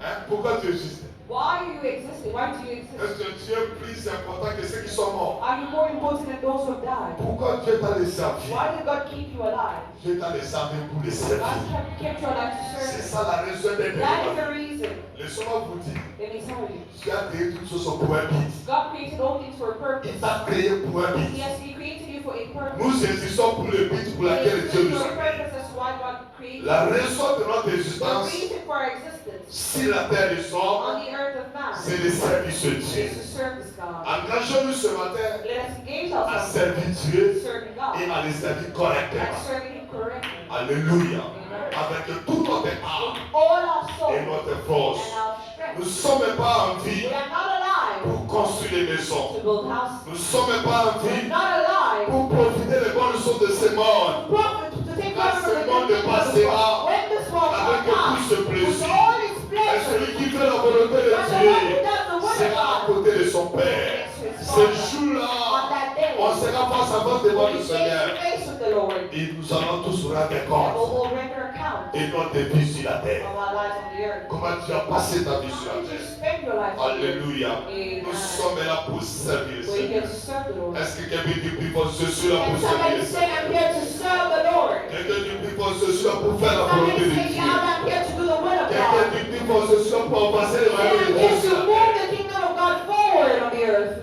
Hein? Pourquoi tu existes? Why are you existing? Why do you exist? Est-ce que Dieu est plus important que ceux qui sont morts? Are you more important than those who have died? Pourquoi Dieu t'a laissé en vie? Why did God keep you alive? Dieu t'a laissé en vie pour les God servir. kept you alive to C'est serve ça la raison d'être Him. That is the vivant. reason. Laissez-moi vous dire, Let me tell you. Dieu a créé toutes choses pour un but. God created all things for a Il purpose. t'a créé pour un but. Yes, He created you for a purpose. Nous existons pour le but pour He lequel Dieu exists nous for a a créés. purpose. That's why God created La you. raison de notre The existence reason for our existence sur la terre des hommes, on the earth of man c'est de servir ce is Dieu. to serve this God. Engagez-nous ce matin Let us engage à ourselves servir in Dieu serving et God à les servir and correctement. serving Him correctly. Alléluia. Amen. Avec tout notre With âme all our soul et and notre force. our Nous ne strength. sommes pas en vie We are not alive pour construire des maisons. to build houses. Nous ne sommes pas en We're vie not alive pour profiter des bonnes choses de ce monde. to take Car part ce in the monde good things of this passera world. When this world avec shall tout pass, ce with plaisir. all its Et pleasure, celui qui fait la volonté de but the one who Dieu does the will sera à of God côté de son Père. Ce on jour-là, that day on sera face à face devant will le be Seigneur. face to face with the Lord. Et nous allons tous rendre And compte we will render account de notre vie sur la terre. of our lives on the earth. Comment tu as passé ta vie sur How la did you terre. spend your life on the earth? Alléluia. Amen. Nous sommes là pour servir le We're here Seigneur. to serve the Lord. Est-ce que quelqu'un dit plus fort, je suis là Can pour servir somebody le say, Seigneur? I'm here to serve the Lord? Quelqu'un dit plus fort, je suis là pour faire la volonté Somebody de say, Dieu. God, I'm here to do the will of Quelqu'un God. dit plus fort, je suis là pour passer le And royaume I'm de here Dieu sur to la move terre. the kingdom of God forward on the earth.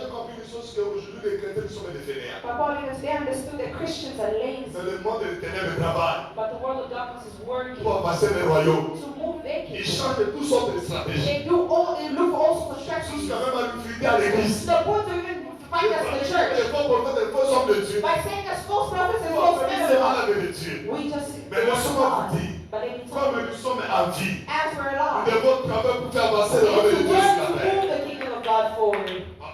J'ai compris une chose qu'aujourd'hui les chrétiens sont des fainéants. But Paul they understood that Christians are lazy, Mais le monde des ténèbres travaille but the world of darkness is working pour passer le royaume. to move their Ils kingdom. changent de toutes sortes de stratégies. They look for all sorts of strategies. Jusqu'à même à l'utilité à l'église. The point to even fight us in the church Les faux prophètes, les faux hommes de Dieu. by saying us false prophets and Pour false obéir men of seulement God. la vérité de Dieu. We just Mais nous sommes God. dit, But they need to comme nous sommes en vie, as we're nous alive. devons travailler pour faire avancer We le royaume de need to Dieu sur work la to terre. move the kingdom of God forward.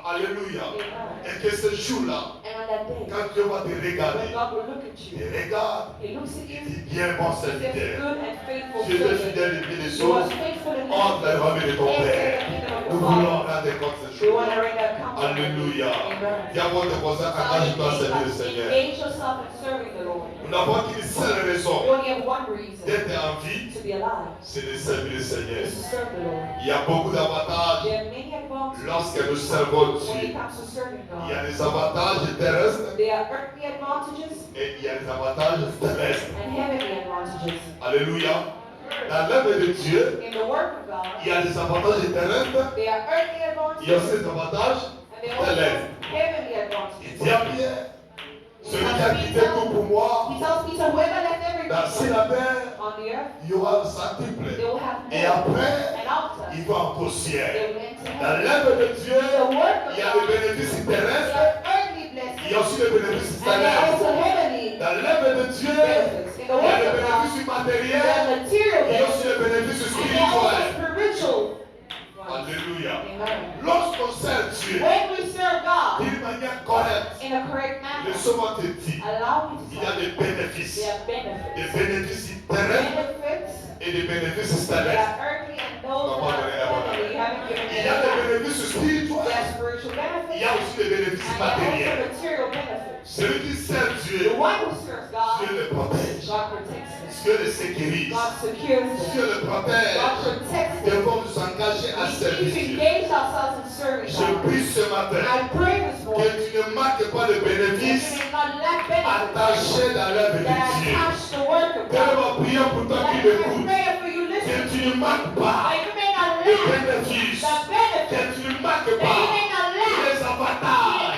Alléluia. Amen. Et que ce jour-là, And on that day, quand Dieu va te when regarder, God will look at you, il regarde, He looks at il you, dit bien bon He says, serviteur. good and faithful Tu es servant. fidèle depuis les You are choses, faithful in entre le everything. royaume de ton Enter Père. the kingdom of Nous the voulons Father. rendre compte de ce We want jour. to render account. Alléluia. Amen. Dis à votre voisin, engage-toi à servir le Seigneur. Engage yourself in serving the Lord. Nous n'avons qu'une seule raison You only have one reason d'être en vie, to be alive, c'est de servir le Seigneur. is to serve the Lord. Il y a beaucoup d'avantages There are many advantages lorsque nous servons when Dieu. it comes to serving Il y a God. des avantages terrestres There are earthly advantages et il y a des avantages terrestres. and heavenly advantages. Alléluia. Dans l'œuvre de Dieu, In the work of God, il y a des avantages terrestres, there are earthly il y a advantages aussi des avantages and there are also terrestres. heavenly Il advantages. dit à Pierre, celui qui a quitté tout pour moi, He tells Peter, whoever left sur everything la terre, on the earth, il y aura le they centuple. will have Et more. après, And after, il va en poussière. they will enter Dans heaven. l'œuvre de Dieu, The work of il y a God, les bénéfices there terrestres, are earthly il y a blessings aussi les bénéfices and there are terrestres. also heavenly Dans l'œuvre de Dieu, benefits. In the il y a work les of God, bénéfices there matériels, are material il y a aussi benefits les bénéfices and there are also spirituels. spiritual ones. Alléluia. Amen. Lorsqu'on sert Dieu When we serve God d'une manière correcte, in a correct manner, laissez-moi te dire, allow me to il y a say, des bénéfices. there are benefits. Des bénéfices terrestres Benefits et des bénéfices that terrestres. are earthly and those that are heavenly. You haven't given Il y me a des that. bénéfices spirituels. There are spiritual Il benefits y a aussi des bénéfices and there are matériels. also material benefits. Celui qui sert The Dieu, one who serves God, Dieu le protège. God protects him. Dieu le sécurise. God secures Dieu him. le protège. God protects Nous him. devons nous engager à We need servir to Dieu. engage ourselves in serving Je God. prie ce matin I pray this que morning tu ne manques pas de that bénéfices you may not lack benefits attachés dans l'œuvre de that Dieu. attach the work of Telle God. ma prière pour toi That qui I m'écoutes. pray for you Que listening, tu ne manques pas that you may not de lack bénéfices. the Que benefits, tu ne manques that you pas may not lack les avantages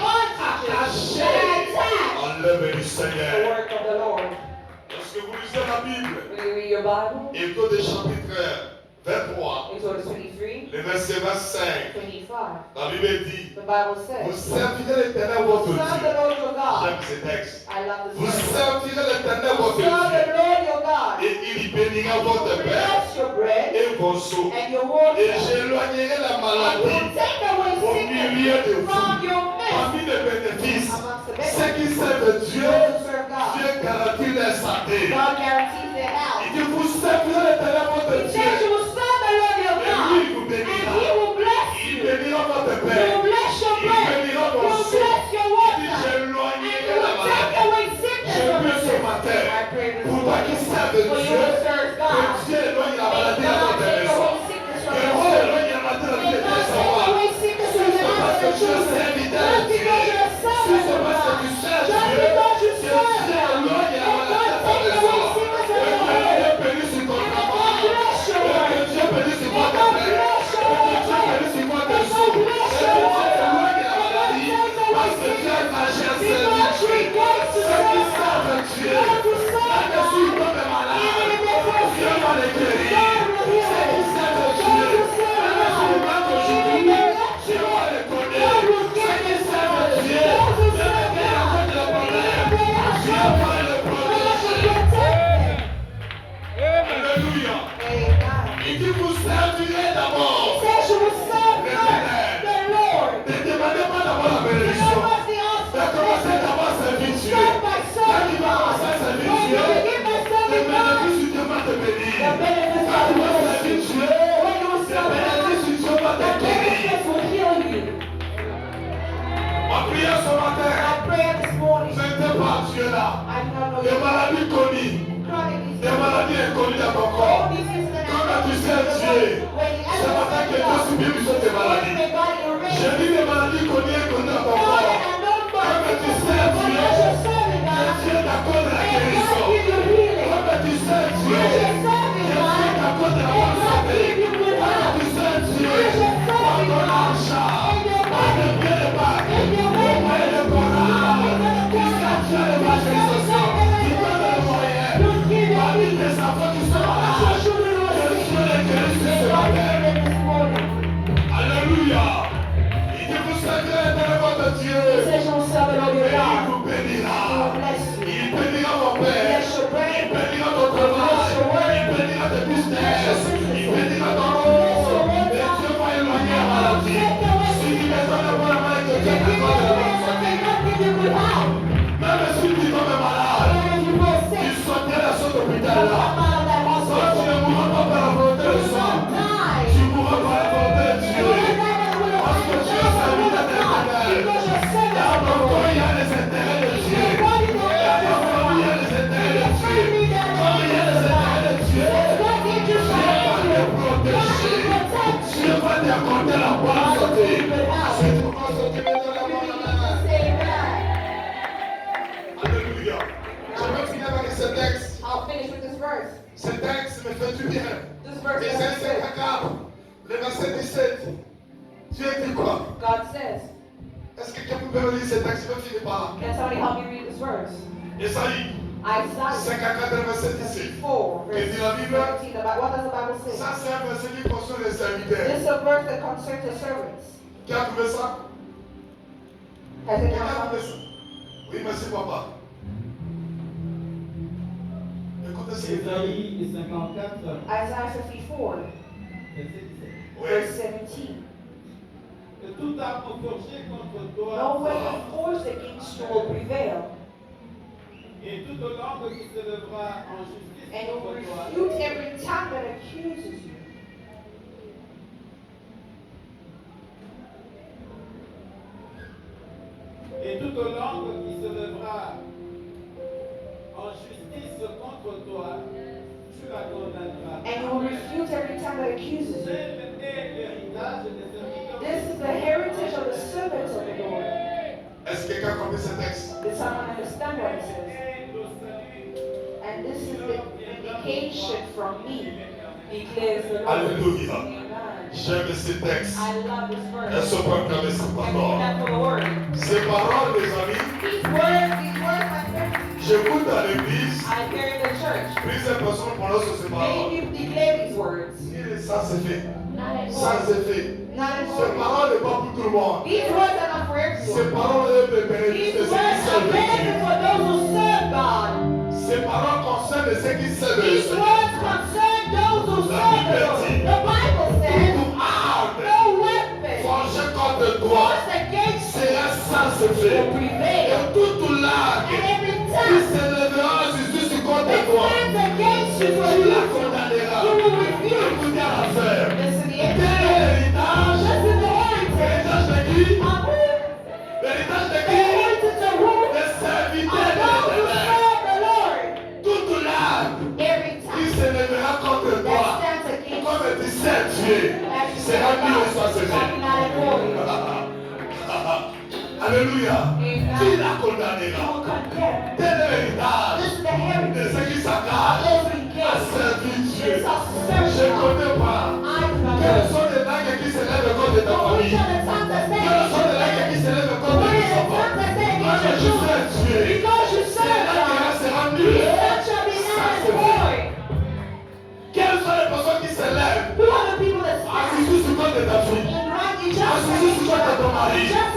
your Bible, Exode chapitre 23, Exodus 23, le verset 25. 25. La Bible dit, The Bible vous says, servirez l'Éternel votre serve the Dieu. Lord your God. J'aime ce texte. I love Vous this verse. servirez l'Éternel votre Serve the Dieu. Lord your God. Et il bénira votre pain Bless your bread et vos seaux. and your water. Et j'éloignerai la And maladie will take away au milieu de sickness from vous. your midst. Parmi les bénéfices, Amongst the ceux qui servent Dieu, those who serve God. Dieu garantit leur santé. God guarantees their Il health. dit, vous servirez l'Éternel votre He says you Dieu. will serve the Lord your Et God. lui, il vous And bénira. he will bless Il you. bénira votre He pain. will bless your Il bread. bénira He vos will seaux. bless your Il water. dit, And j'éloignerai he la will take maladie. away sickness Je from prie your ce midst. matin, I pray this pour toi qui morning. servent For you Dieu, will serve que God. Dieu éloigne la May maladie à God votre take maison. away sickness from Que your Dieu home. éloigne la maladie de May tes God take savoir. away sickness from the Parce mouth que of Dieu your s'est children. fidèle Just à Dieu. because you're a Si servant c'est of parce que God. tu sers Just Dieu, because you que serve Dieu Him. éloigne la May maladie God de ta take maison. away sickness Que from your Dieu home. bénisse sur ton And may travail. God bless your Que work. Dieu bénisse sur May votre God paix. bless Que your Dieu water. bénisse sur votre May seau. God bless Que your Dieu water. éloigne la May God maladie. take away Parce que Dieu est sickness. magicien, Because you Seigneur. get to Ceux qui serve servent God. Dieu, Those who serve même si God, l'homme est malade, even if they're Dieu sick, va les guérir. God will heal Ceux qui them. servent Those Dieu, who serve même si le mal God, aujourd'hui, even if they're Dieu va les accident, connaître. God will Ceux give qui them servent knowledge. Dieu, Those who même serve quand il y a God, de problème, even if they have Dieu va trouble, les God will protéger. protect them. Alléluia. Amen. Il dit, vous servirez He d'abord. says you will serve first the Lord. Ne demandez pas d'abord la You bénédiction. know what's the Mais answer? commencez d'abord à servir Dieu. Start by Quand serving il va God. commencer à servir When Dieu, you begin by les serving God, bénéfices, Dieu va te bénir. the benefits Quand of tu the vas Lord. servir Dieu, When you les serve God, bénéfices, Dieu va the te guérir. benefits will heal you. Ma prière ce matin, My prayer this morning, ce n'était pas Dieu là. I do not know Des your maladies connues, chronic des disease. maladies inconnues dans ton All corps. diseases that Quand tu sais happen. Dieu, When you ce matin que Dieu God, subit sur tes maladies. may God erase J'ai dit des maladies connues et inconnues dans ton all corps. that are known by Comme tu Jesus. sais When Dieu, you're serving que God, Dieu t'accorde la may God guérison. give you healing. Comme tu sais Dieu, As que you're serving Dieu God, t'accorde la may bonne God santé. give you good Comme health. tu sais Dieu, As you're par serving ton God, argent, in your par le body, bien de bac, in your au moyen de Coran, tu sais Dieu le évangélisation, tu donnes le moyen. Parmi tes enfants qui sont malades, que Dieu les guérisse ce matin. Alléluia. Il dit vous servirez de votre Dieu. Et il vous bénira. Il bénira vos pères. Il bénira ton travail. Il bénira tes business. Il bénira ton eau. Et Dieu va éloigner la maladie. Si tu me donnes la bonne main, que Dieu t'accorde la bonne santé. Même si tu tombes malade, il sortira sur l'hôpital là. Quand tu ne mourras pas par la volonté de sang, tu mourras par la volonté de Dieu. Parce que Dieu est serviteur d'éternel. Dans ton corps, il y a les intérêts de Dieu. Dans ton corps, il y a les intérêts de Dieu. Comme il y a les intérêts de Dieu, Dieu va te protéger. Dieu va t'accorder la bonne santé. C'est pourquoi ce Dieu me donne la bonne main. Alléluia. Je vais finir avec ce texte. I'll finish with this verse. Ce texte me fait du bien. This verse Isaïe makes sense. 54, le verset 17. Dieu dit quoi? God says, Est-ce que quelqu'un peut me lire ce texte? Je vais finir par là. can somebody help me read this verse? Isaïe Isaiah 54, le verset 17. 4, verse Et dit la Bible, 17. What does the Bible say? ça c'est un verset qui concerne les serviteurs. This is a verse that concerns the servants. Qui a trouvé ça? Has Qui it a not trouvé ça? Oui, merci papa. Écoutez ce qu'il dit. Ésaïe 54, Isaiah 54, verset 17. Oui. verse 17. Que toute arme forgée contre toi No weapon forged against you will prevail, et toute langue qui se lèvera en justice and you will contre toi, refute every tongue that accuses you. et toute langue qui se lèvera en justice contre toi, tu la condamneras. And you will refute every tongue that accuses you. Tel est l'héritage des serviteurs. This is the heritage of the servants of the Lord. Est-ce que quelqu'un a compris ce texte? Did someone understand what it says? Et le salut And this is the vindication from me, declares the Lord. Alléluia. Amen. J'aime ce texte. I love this verse. Est-ce qu'on peut acclamer ces I thank paroles? God for the word. Ces paroles, mes amis, These words, my friends, j'écoute à l'église, I hear in the church. prise plusieurs personnes prononcent ces paroles. Many people declare these words. Et ça c'est fait. Not Ça anymore. c'est fait. Not Ces anymore. paroles n'est pas pour tout le monde. These words are not for Ces everyone. paroles sont des bénéfices These de ceux words qui are servent benefit Dieu. for those who serve God. Ces paroles concernent ceux qui servent le These Seigneur. words concern those who serve the Lord. The Bible says, Tout arme no weapon forgé contre toi forced against you sera sans effet. will prevail. Et toute langue And every qui tongue s'élèvera juste contre that toi, stands against you tu will la you. condamneras. You will refuse. Écoutez à l'affaire. Listen to the Quel end. est l'héritage? Just in the heritage L'héritage de qui? of who? L'héritage de The qui? heritage of who? Des Of serviteurs de those who l'Éternel. serve the Lord. Toute langue Every qui tongue s'élèvera contre that toi, stands against comme you tu sais Dieu, as you sera serve mis au God soit shall be not according. Alléluia. Amen. Qui la You condamnera? will condemn. Tel est l'héritage This is the de heritage ceux qui of s'engagent those who à engage. servir Dieu. It's a Je ne servant. connais pas. I do not Quelles know. sont les langues qui s'élèvent contre ta But which famille? are the tongues that stand Quelles sont les against langues qui you? s'élèvent What contre are les the enfants? tongues that stand Parce que against je your sais children? Dieu. Because you Ces serve langues God. seront nulles. That shall be Ça, not c'est vrai. void. Quelles sont les personnes qui s'élèvent Who are the people that à stand Jésus sur contre ta fille? and right À Jésus sur contre ton mari? just